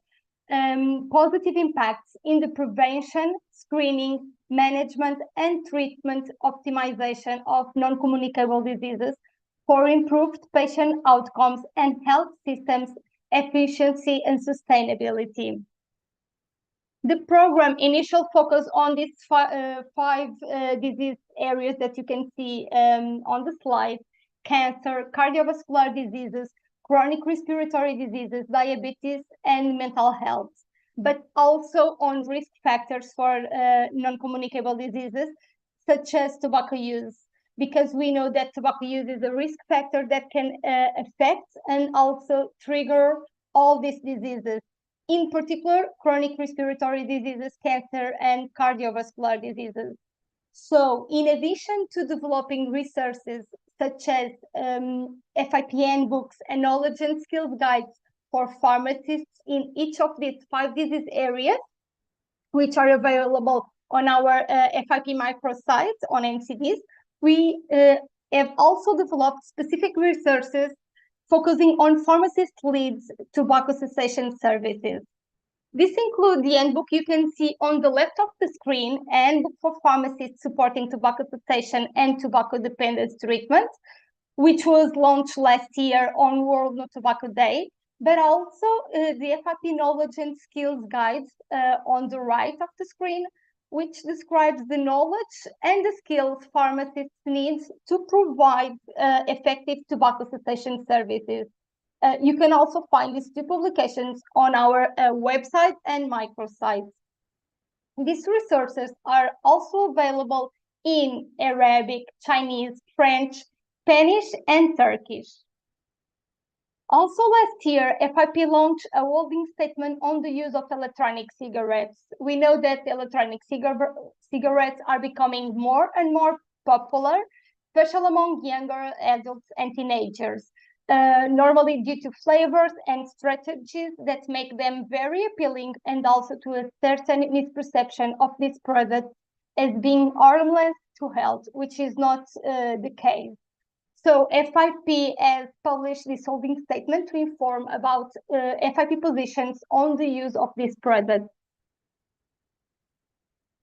positive impacts in the prevention, screening, management, and treatment optimization of non-communicable diseases for improved patient outcomes and health systems efficiency and sustainability. The program initial focus on these five disease areas that you can see on the slide: cancer, cardiovascular diseases, chronic respiratory diseases, diabetes, and mental health, but also on risk factors for non-communicable diseases, such as tobacco use, because we know that tobacco use is a risk factor that can affect and also trigger all these diseases, in particular, chronic respiratory diseases, cancer, and cardiovascular diseases. So in addition to developing resources such as FIP handbooks and knowledge and skills guides for pharmacists in each of these 5 disease areas, which are available on our FIP microsite on NCDs, we have also developed specific resources focusing on pharmacist-led tobacco cessation services. This includes the handbook you can see on the left of the screen, Handbook for Pharmacists Supporting Tobacco Cessation and Tobacco Dependence Treatment, which was launched last year on World No Tobacco Day, but also the FIP Knowledge and Skills Guides on the right of the screen, which describes the knowledge and the skills pharmacists need to provide effective tobacco cessation services. You can also find these 2 publications on our website and microsite. These resources are also available in Arabic, Chinese, French, Spanish, and Turkish. Also last year, FIP launched a holding statement on the use of electronic cigarettes. We know that electronic cigarettes are becoming more and more popular, especially among younger adults and teenagers. Normally due to flavors and strategies that make them very appealing, and also to a certain misperception of this product as being harmless to health, which is not the case. So FIP has published this holding statement to inform about FIP positions on the use of this product.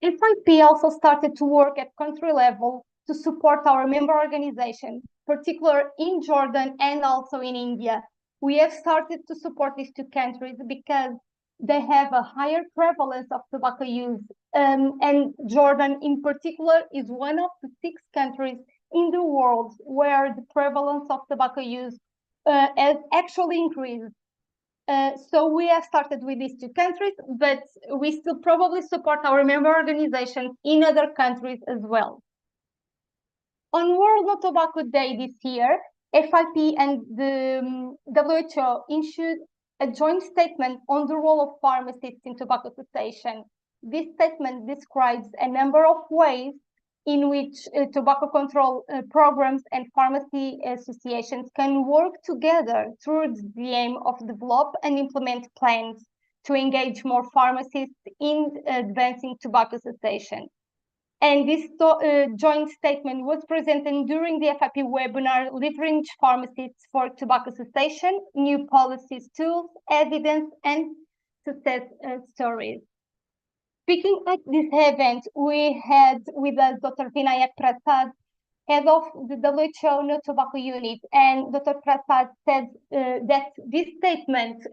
FIP also started to work at country level to support our member organization, particularly in Jordan and also in India, We have started to support these two countries because they have a higher prevalence of tobacco use. And Jordan in particular is one of the 6 countries in the world where the prevalence of tobacco use has actually increased. So we have started with these 2 countries, but we still probably support our member organizations in other countries as well. On World No Tobacco Day this year, FIP and the WHO issued a joint statement on the role of pharmacists in tobacco cessation. This statement describes a number of ways in which tobacco control programs and pharmacy associations can work together towards the aim of develop and implement plans to engage more pharmacists in advancing tobacco cessation. And this joint statement was presented during the FIP webinar, Leveraging Pharmacists for Tobacco Cessation, New Policies, Tools, Evidence, and Success Stories. Speaking at this event, we had with us Dr. Vinayak Prasad, head of the WHO No Tobacco Unit, and Dr. Prasad said that this statement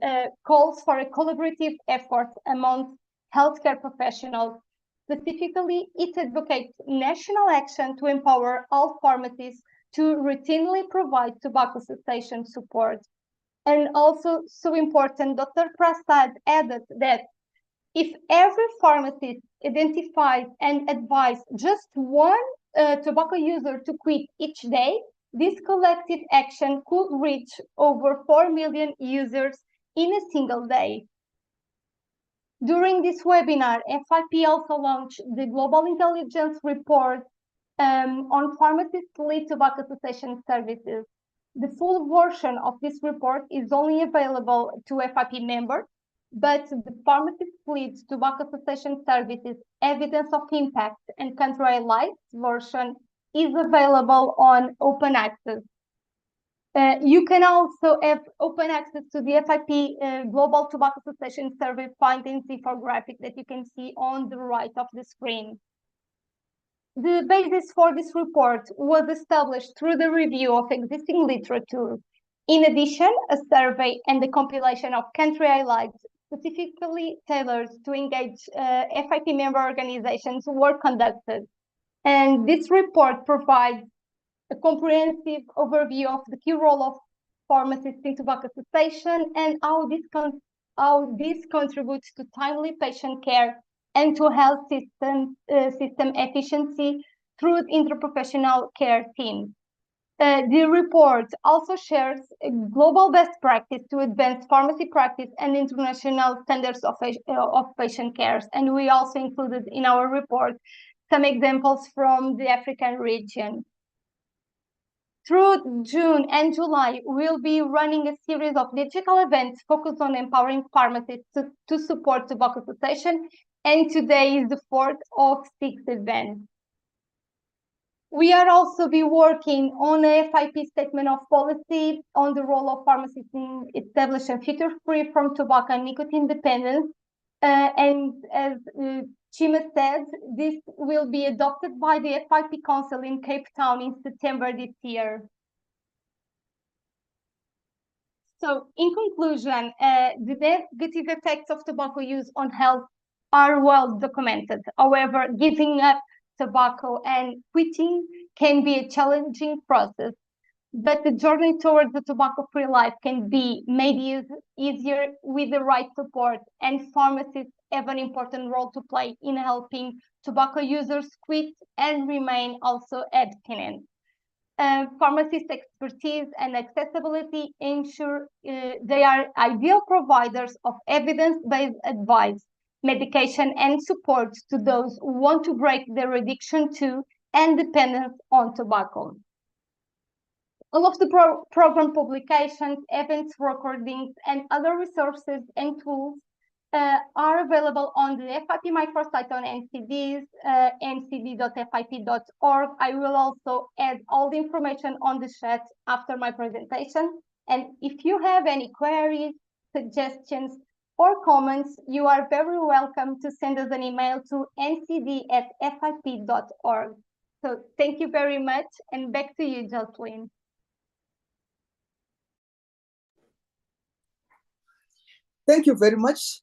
calls for a collaborative effort among healthcare professionals. Specifically, it advocates national action to empower all pharmacists to routinely provide tobacco cessation support. And also, so important, Dr. Prasad added that if every pharmacist identifies and advises just one tobacco user to quit each day, this collective action could reach over 4 million users in a single day. During this webinar, FIP also launched the Global Intelligence Report on pharmacist-led tobacco cessation services. The full version of this report is only available to FIP members, but the pharmacist-led tobacco cessation services evidence of impact and country highlights version is available on open access. You can also have open access to the FIP Global Tobacco Cessation Survey findings infographic that you can see on the right of the screen. The basis for this report was established through the review of existing literature. In addition, a survey and the compilation of country highlights specifically tailored to engage FIP member organizations were conducted. And this report provides a comprehensive overview of the key role of pharmacists in tobacco cessation and how this contributes to timely patient care and to health system efficiency through interprofessional care teams. The report also shares a global best practice to advance pharmacy practice and international standards of patient care. And we also included in our report some examples from the African region. Through June and July, we'll be running a series of digital events focused on empowering pharmacists to support tobacco cessation, and today is the 4th of 6 events. We are also be working on a FIP statement of policy on the role of pharmacists in establishing future free from tobacco and nicotine dependence. And as Chima said, this will be adopted by the FIP Council in Cape Town in September this year. So in conclusion, the negative effects of tobacco use on health are well documented. However, giving up tobacco and quitting can be a challenging process, but the journey towards a tobacco-free life can be made easier with the right support, and pharmacists have an important role to play in helping tobacco users quit and remain also abstinent. Pharmacist expertise and accessibility ensure they are ideal providers of evidence-based advice, medication, and support to those who want to break their addiction to and dependence on tobacco. All of the program publications, events, recordings, and other resources and tools are available on the FIP microsite on NCDs, ncd.fip.org. I will also add all the information on the chat after my presentation. And if you have any queries, suggestions, or comments, you are very welcome to send us an email to ncd@fip.org. So thank you very much, and back to you, Jocelyn. Thank you very much,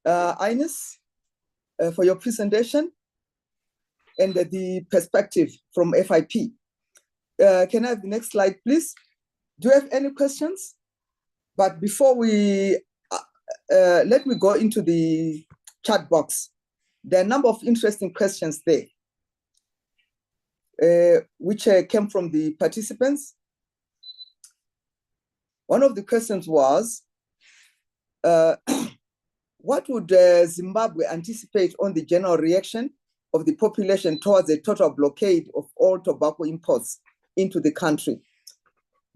Ines, for your presentation and the perspective from FIP. Can I have the next slide, please? Do you have any questions? But before we, let me go into the chat box. There are a number of interesting questions there, which came from the participants. One of the questions was, what would Zimbabwe anticipate on the general reaction of the population towards a total blockade of all tobacco imports into the country?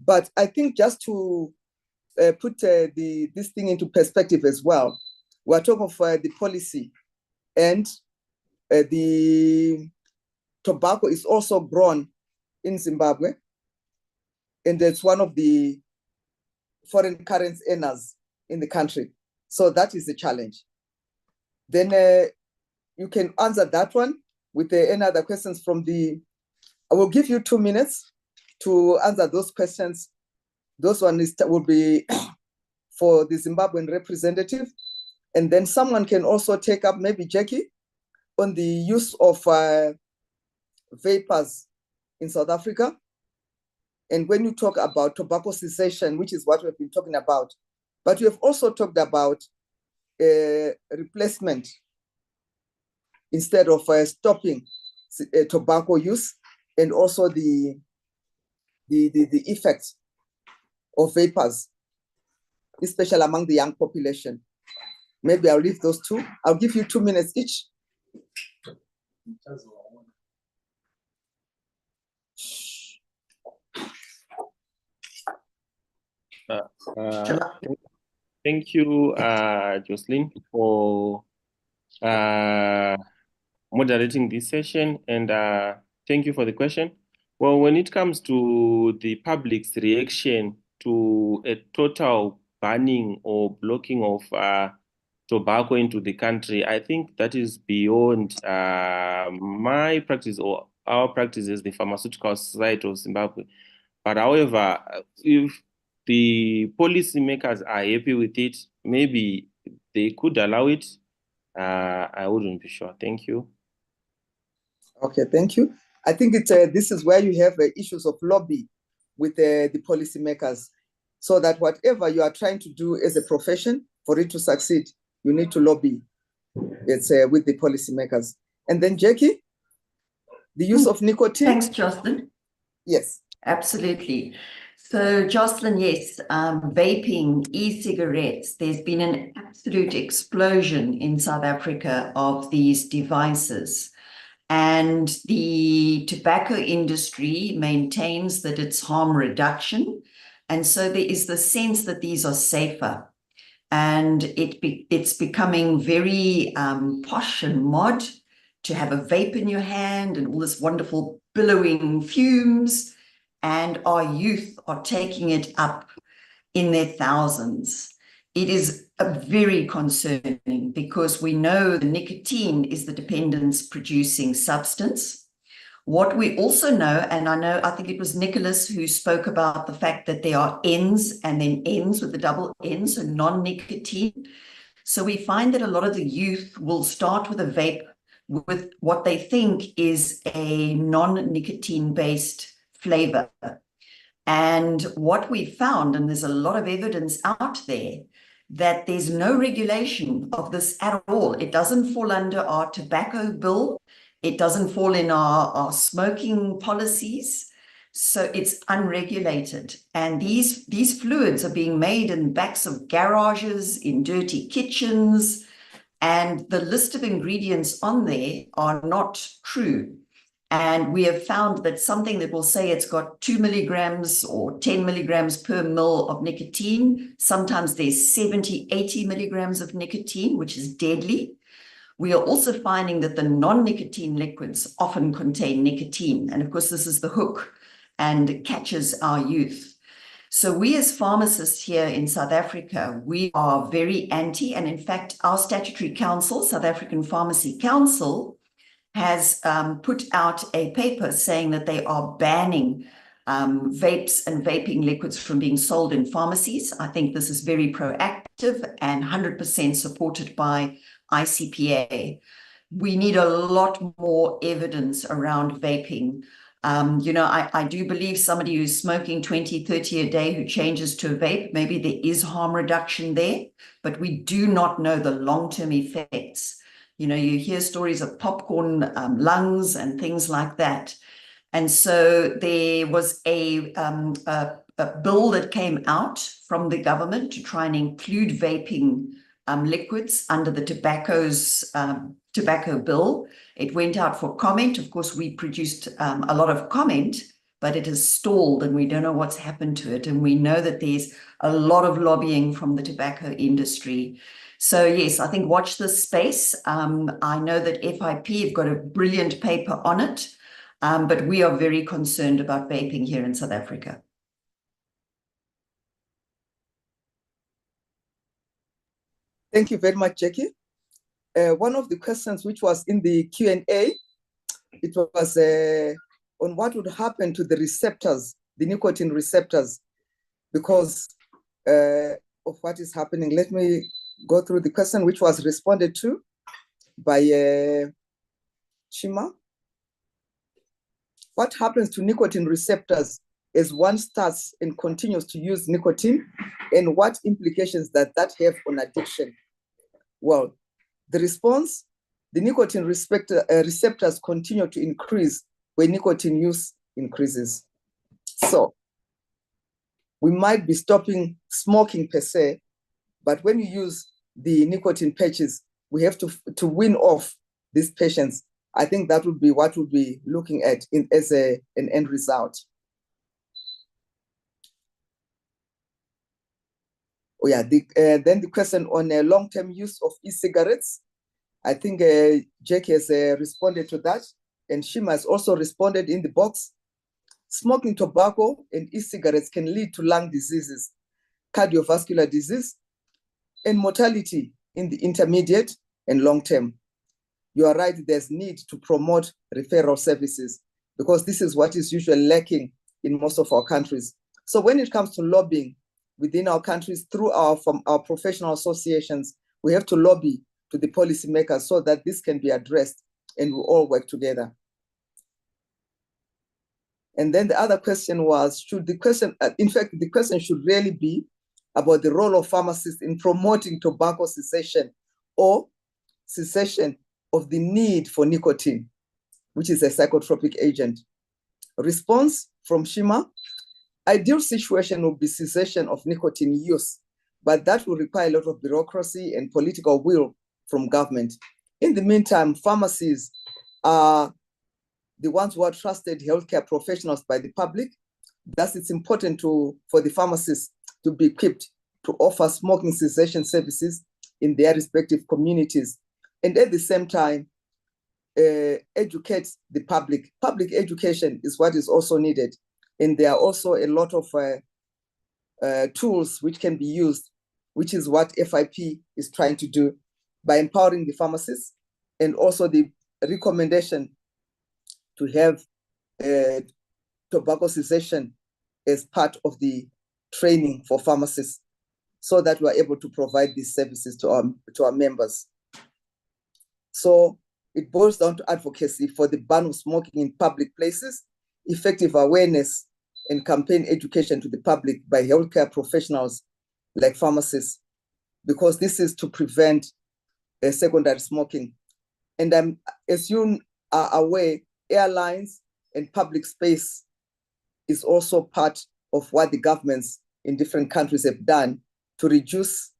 But I think just to put this thing into perspective as well, we're talking of the policy, and the tobacco is also grown in Zimbabwe, and it's one of the foreign currency earners in the country. So that is the challenge. Then you can answer that one with any other questions from the, I will give you 2 minutes to answer those questions. Those ones will be for the Zimbabwean representative. And then someone can also take up, maybe Jackie, on the use of vapors in South Africa. And when you talk about tobacco cessation, which is what we've been talking about, but we have also talked about replacement instead of stopping tobacco use, and also the effects of vapors, especially among the young population. Maybe I'll leave those two. I'll give you 2 minutes each. Thank you, Jocelyn, for moderating this session, and thank you for the question. Well, when it comes to the public's reaction to a total banning or blocking of tobacco into the country, I think that is beyond my practice or our practice as the Pharmaceutical Society of Zimbabwe. But however, if the policymakers are happy with it, maybe they could allow it. I wouldn't be sure. Thank you. Okay, thank you. I think it's this is where you have issues of lobby with the policymakers, so that whatever you are trying to do as a profession, for it to succeed, you need to lobby. It's with the policymakers. And then Jackie, the use of nicotine. Thanks, Jocelyn. Yes. Absolutely. So, Jocelyn, yes, vaping, e-cigarettes, there's been an absolute explosion in South Africa of these devices. And the tobacco industry maintains that it's harm reduction. And so there is the sense that these are safer. And it's becoming very posh and mod to have a vape in your hand and all this wonderful billowing fumes. And our youth are taking it up in their thousands. It is very concerning because we know the nicotine is the dependence-producing substance. What we also know, and I think it was Nicholas who spoke about the fact that there are N's and then N's with the double N, so non-nicotine. So we find that a lot of the youth will start with a vape with what they think is a non-nicotine-based flavor. And what we found, and there's a lot of evidence out there, that there's no regulation of this at all. It doesn't fall under our tobacco bill. It doesn't fall in our smoking policies. So it's unregulated. And these fluids are being made in the backs of garages, in dirty kitchens, and the list of ingredients on there are not true. And we have found that something that will say it's got 2 milligrams or 10 milligrams per mil of nicotine, sometimes there's 70, 80 milligrams of nicotine, which is deadly. We are also finding that the non-nicotine liquids often contain nicotine. And of course, this is the hook and catches our youth. So we as pharmacists here in South Africa, we are very anti, and in fact, our statutory council, South African Pharmacy Council, has put out a paper saying that they are banning vapes and vaping liquids from being sold in pharmacies. I think this is very proactive. effective and 100% supported by ICPA. We need a lot more evidence around vaping. You know, I do believe somebody who's smoking 20, 30 a day who changes to a vape, maybe there is harm reduction there, but we do not know the long-term effects. You know, you hear stories of popcorn lungs and things like that. And so there was a bill that came out from the government to try and include vaping liquids under the tobacco bill. It went out for comment. Of course, we produced a lot of comment, but it has stalled and we don't know what's happened to it. And we know that there's a lot of lobbying from the tobacco industry. So yes, I think watch this space. I know that FIP have got a brilliant paper on it, but we are very concerned about vaping here in South Africa. Thank you very much, Jackie. One of the questions which was in the Q&A, it was on what would happen to the receptors, the nicotine receptors, because of what is happening. Let me go through the question, which was responded to by Chima. What happens to nicotine receptors as one starts and continues to use nicotine, and what implications does that have on addiction? Well, the response, the nicotine receptors continue to increase when nicotine use increases. So we might be stopping smoking per se, but when you use the nicotine patches, we have to wean off these patients. I think that would be what we'll be looking at as an end result. Oh yeah, then the question on long-term use of e-cigarettes. I think Jackie has responded to that, and Shima has also responded in the box. Smoking tobacco and e-cigarettes can lead to lung diseases, cardiovascular disease, and mortality in the intermediate and long term. You are right, there's need to promote referral services because this is what is usually lacking in most of our countries. So when it comes to lobbying within our countries through from our professional associations, we have to lobby to the policymakers so that this can be addressed and we all work together. And then the other question was, in fact, the question should really be about the role of pharmacists in promoting tobacco cessation or cessation of the need for nicotine, which is a psychotropic agent. Response from Shima, ideal situation would be cessation of nicotine use, but that will require a lot of bureaucracy and political will from government. In the meantime, pharmacies are the ones who are trusted healthcare professionals by the public. Thus, it's important for the pharmacists to be equipped to offer smoking cessation services in their respective communities. And at the same time, educate the public. Public education is what is also needed. And there are also a lot of tools which can be used, which is what FIP is trying to do by empowering the pharmacists, and also the recommendation to have tobacco cessation as part of the training for pharmacists so that we are able to provide these services to our members. So it boils down to advocacy for the ban of smoking in public places, effective awareness and campaign education to the public by healthcare professionals like pharmacists, because this is to prevent secondary smoking. And as you are aware, airlines and public space is also part of what the governments in different countries have done to reduce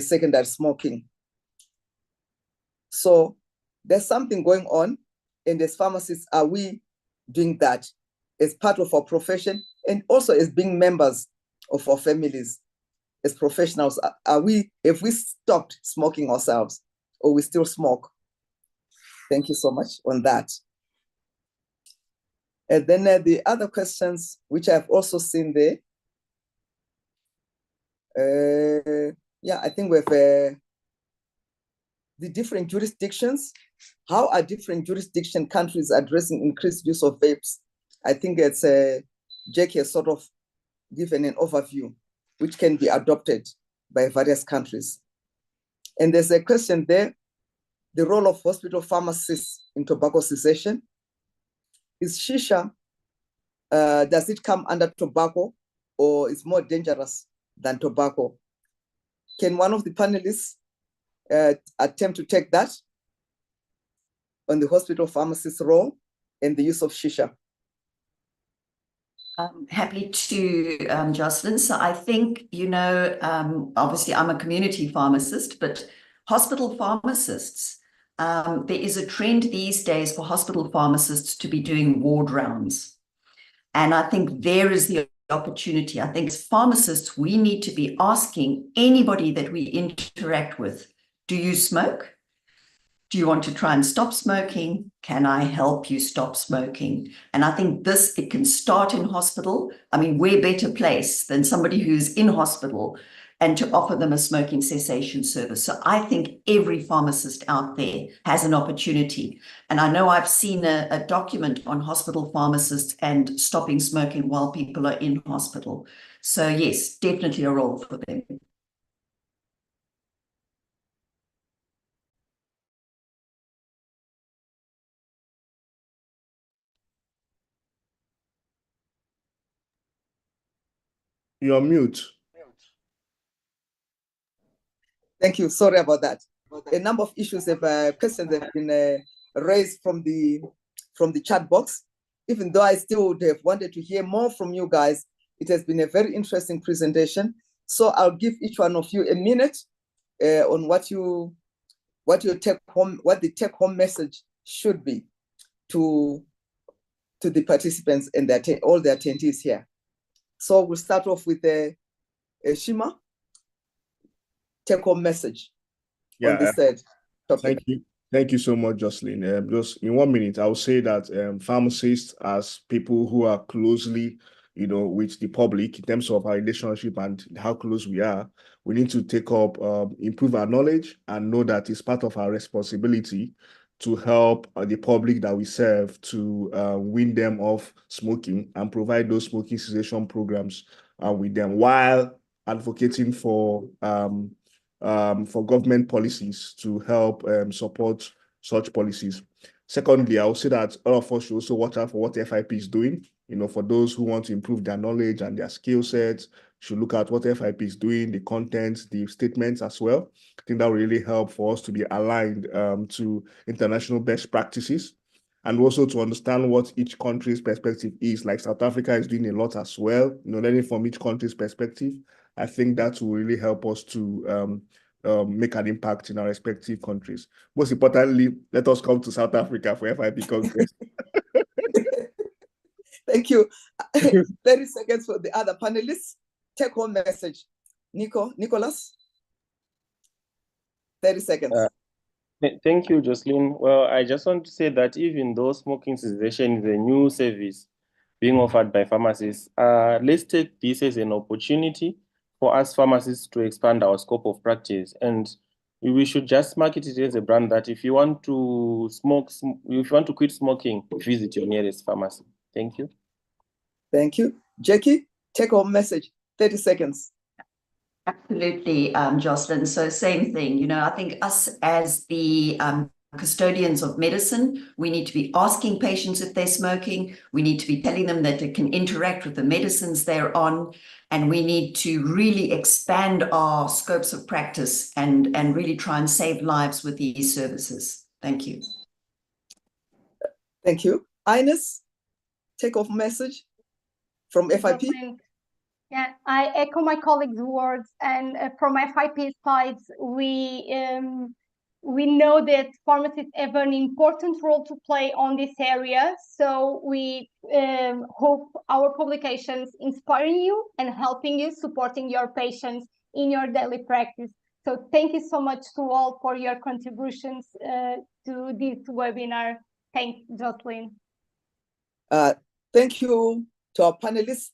secondary smoking. So there's something going on, and as pharmacists, are we doing that as part of our profession and also as being members of our families? As professionals, have we stopped smoking ourselves, or we still smoke? Thank you so much on that. And then the other questions, which I've also seen there. Yeah, I think we've the different jurisdictions. How are different jurisdiction countries addressing increased use of vapes? I think it's Jackie has sort of given an overview, which can be adopted by various countries. And there's a question there, the role of hospital pharmacists in tobacco cessation. Is shisha, does it come under tobacco or is more dangerous than tobacco? Can one of the panelists attempt to take that on the hospital pharmacist role and the use of shisha? I'm happy to, Jocelyn. So I think, obviously I'm a community pharmacist, but hospital pharmacists, there is a trend these days for hospital pharmacists to be doing ward rounds. And I think there is the opportunity. I think as pharmacists, we need to be asking anybody that we interact with, do you smoke? Do you want to try and stop smoking? Can I help you stop smoking? And I think it can start in hospital. I mean, where better place than somebody who's in hospital and to offer them a smoking cessation service. So I think every pharmacist out there has an opportunity. And I know I've seen a document on hospital pharmacists and stopping smoking while people are in hospital. So yes, definitely a role for them. You're on mute. Thank you. Sorry about that. A number of issues questions have been raised from the chat box. Even though I still would have wanted to hear more from you guys, it has been a very interesting presentation. So I'll give each one of you a minute on what the take-home message should be to the participants and all the attendees here. So we'll start off with Shima. Take-home message on this topic. Thank you so much, Jocelyn. Just in 1 minute, I will say that pharmacists, as people who are closely, with the public in terms of our relationship and how close we are, we need to take up, improve our knowledge and know that it's part of our responsibility to help the public that we serve to wean them off smoking and provide those smoking cessation programs with them while advocating for government policies to help support such policies. Secondly, I will say that all of us should also watch out for what FIP is doing. For those who want to improve their knowledge and their skill sets, should look at what FIP is doing, the contents, the statements as well. I think that will really help for us to be aligned to international best practices and also to understand what each country's perspective is. Like South Africa is doing a lot as well, learning from each country's perspective. I think that will really help us to make an impact in our respective countries. Most importantly, let us come to South Africa for FIP Congress. Thank you. 30 seconds for the other panelists. Take home message. Nicholas? 30 seconds. Thank you, Jocelyn. Well, I just want to say that even though smoking cessation is a new service being offered by pharmacists, let's take this as an opportunity for us pharmacists to expand our scope of practice. And we should just market it as a brand that if you want to quit smoking, visit your nearest pharmacy. Thank you. Thank you. Jackie, take home message, 30 seconds. Absolutely, Jocelyn. So same thing, I think us as the custodians of medicine, we need to be asking patients if they're smoking. We need to be telling them that they can interact with the medicines they're on. And we need to really expand our scopes of practice and really try and save lives with these services. Thank you. Thank you. Ines, take off message from FIP. Yeah, I echo my colleagues' words, and from FIP sides, we know that pharmacists have an important role to play on this area. So we hope our publications inspiring you and helping you, supporting your patients in your daily practice. So thank you so much to all for your contributions to this webinar. Thanks, Jocelyn. Thank you to our panelists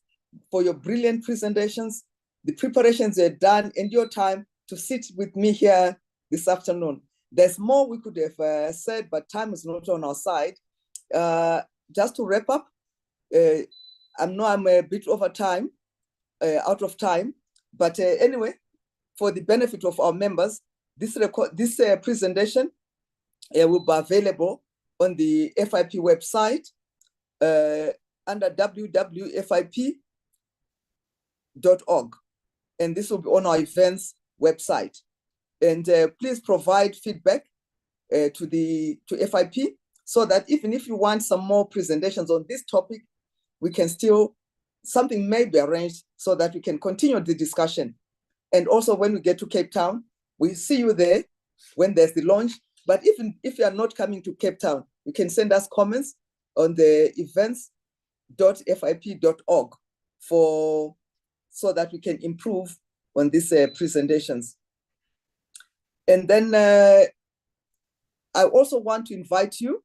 for your brilliant presentations, the preparations you had done, and your time to sit with me here this afternoon. There's more we could have said, but time is not on our side. Just to wrap up, I know I'm a bit over time, out of time, but anyway, for the benefit of our members, this presentation will be available on the FIP website under www.fip.org. And this will be on our events website. And please provide feedback to FIP, so that even if you want some more presentations on this topic, we can still, something may be arranged so that we can continue the discussion. And also when we get to Cape Town, we see you there when there's the launch. But even if you are not coming to Cape Town, you can send us comments on the events.fip.org so that we can improve on these presentations. And then I also want to invite you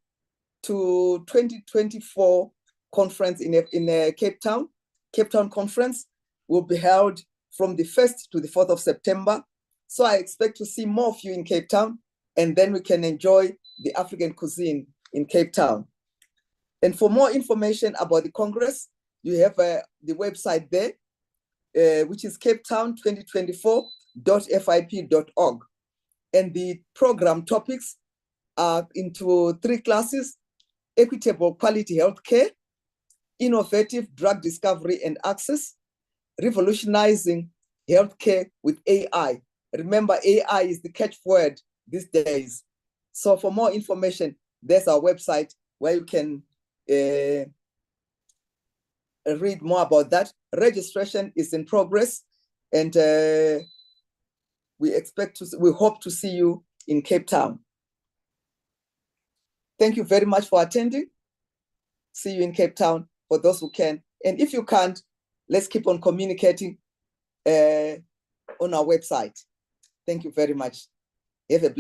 to 2024 conference in Cape Town. Cape Town conference will be held from the 1st to the 4th of September. So I expect to see more of you in Cape Town, and then we can enjoy the African cuisine in Cape Town. And for more information about the Congress, you have the website there, which is capetown2024.fip.org. And the program topics are into 3 classes: equitable quality healthcare, innovative drug discovery and access, revolutionizing healthcare with AI. Remember, AI is the catchword these days. So for more information, there's our website where you can read more about that. Registration is in progress, and we hope to see you in Cape Town. Thank you very much for attending. See you in Cape Town for those who can. And if you can't, let's keep on communicating on our website. Thank you very much. Have a blessed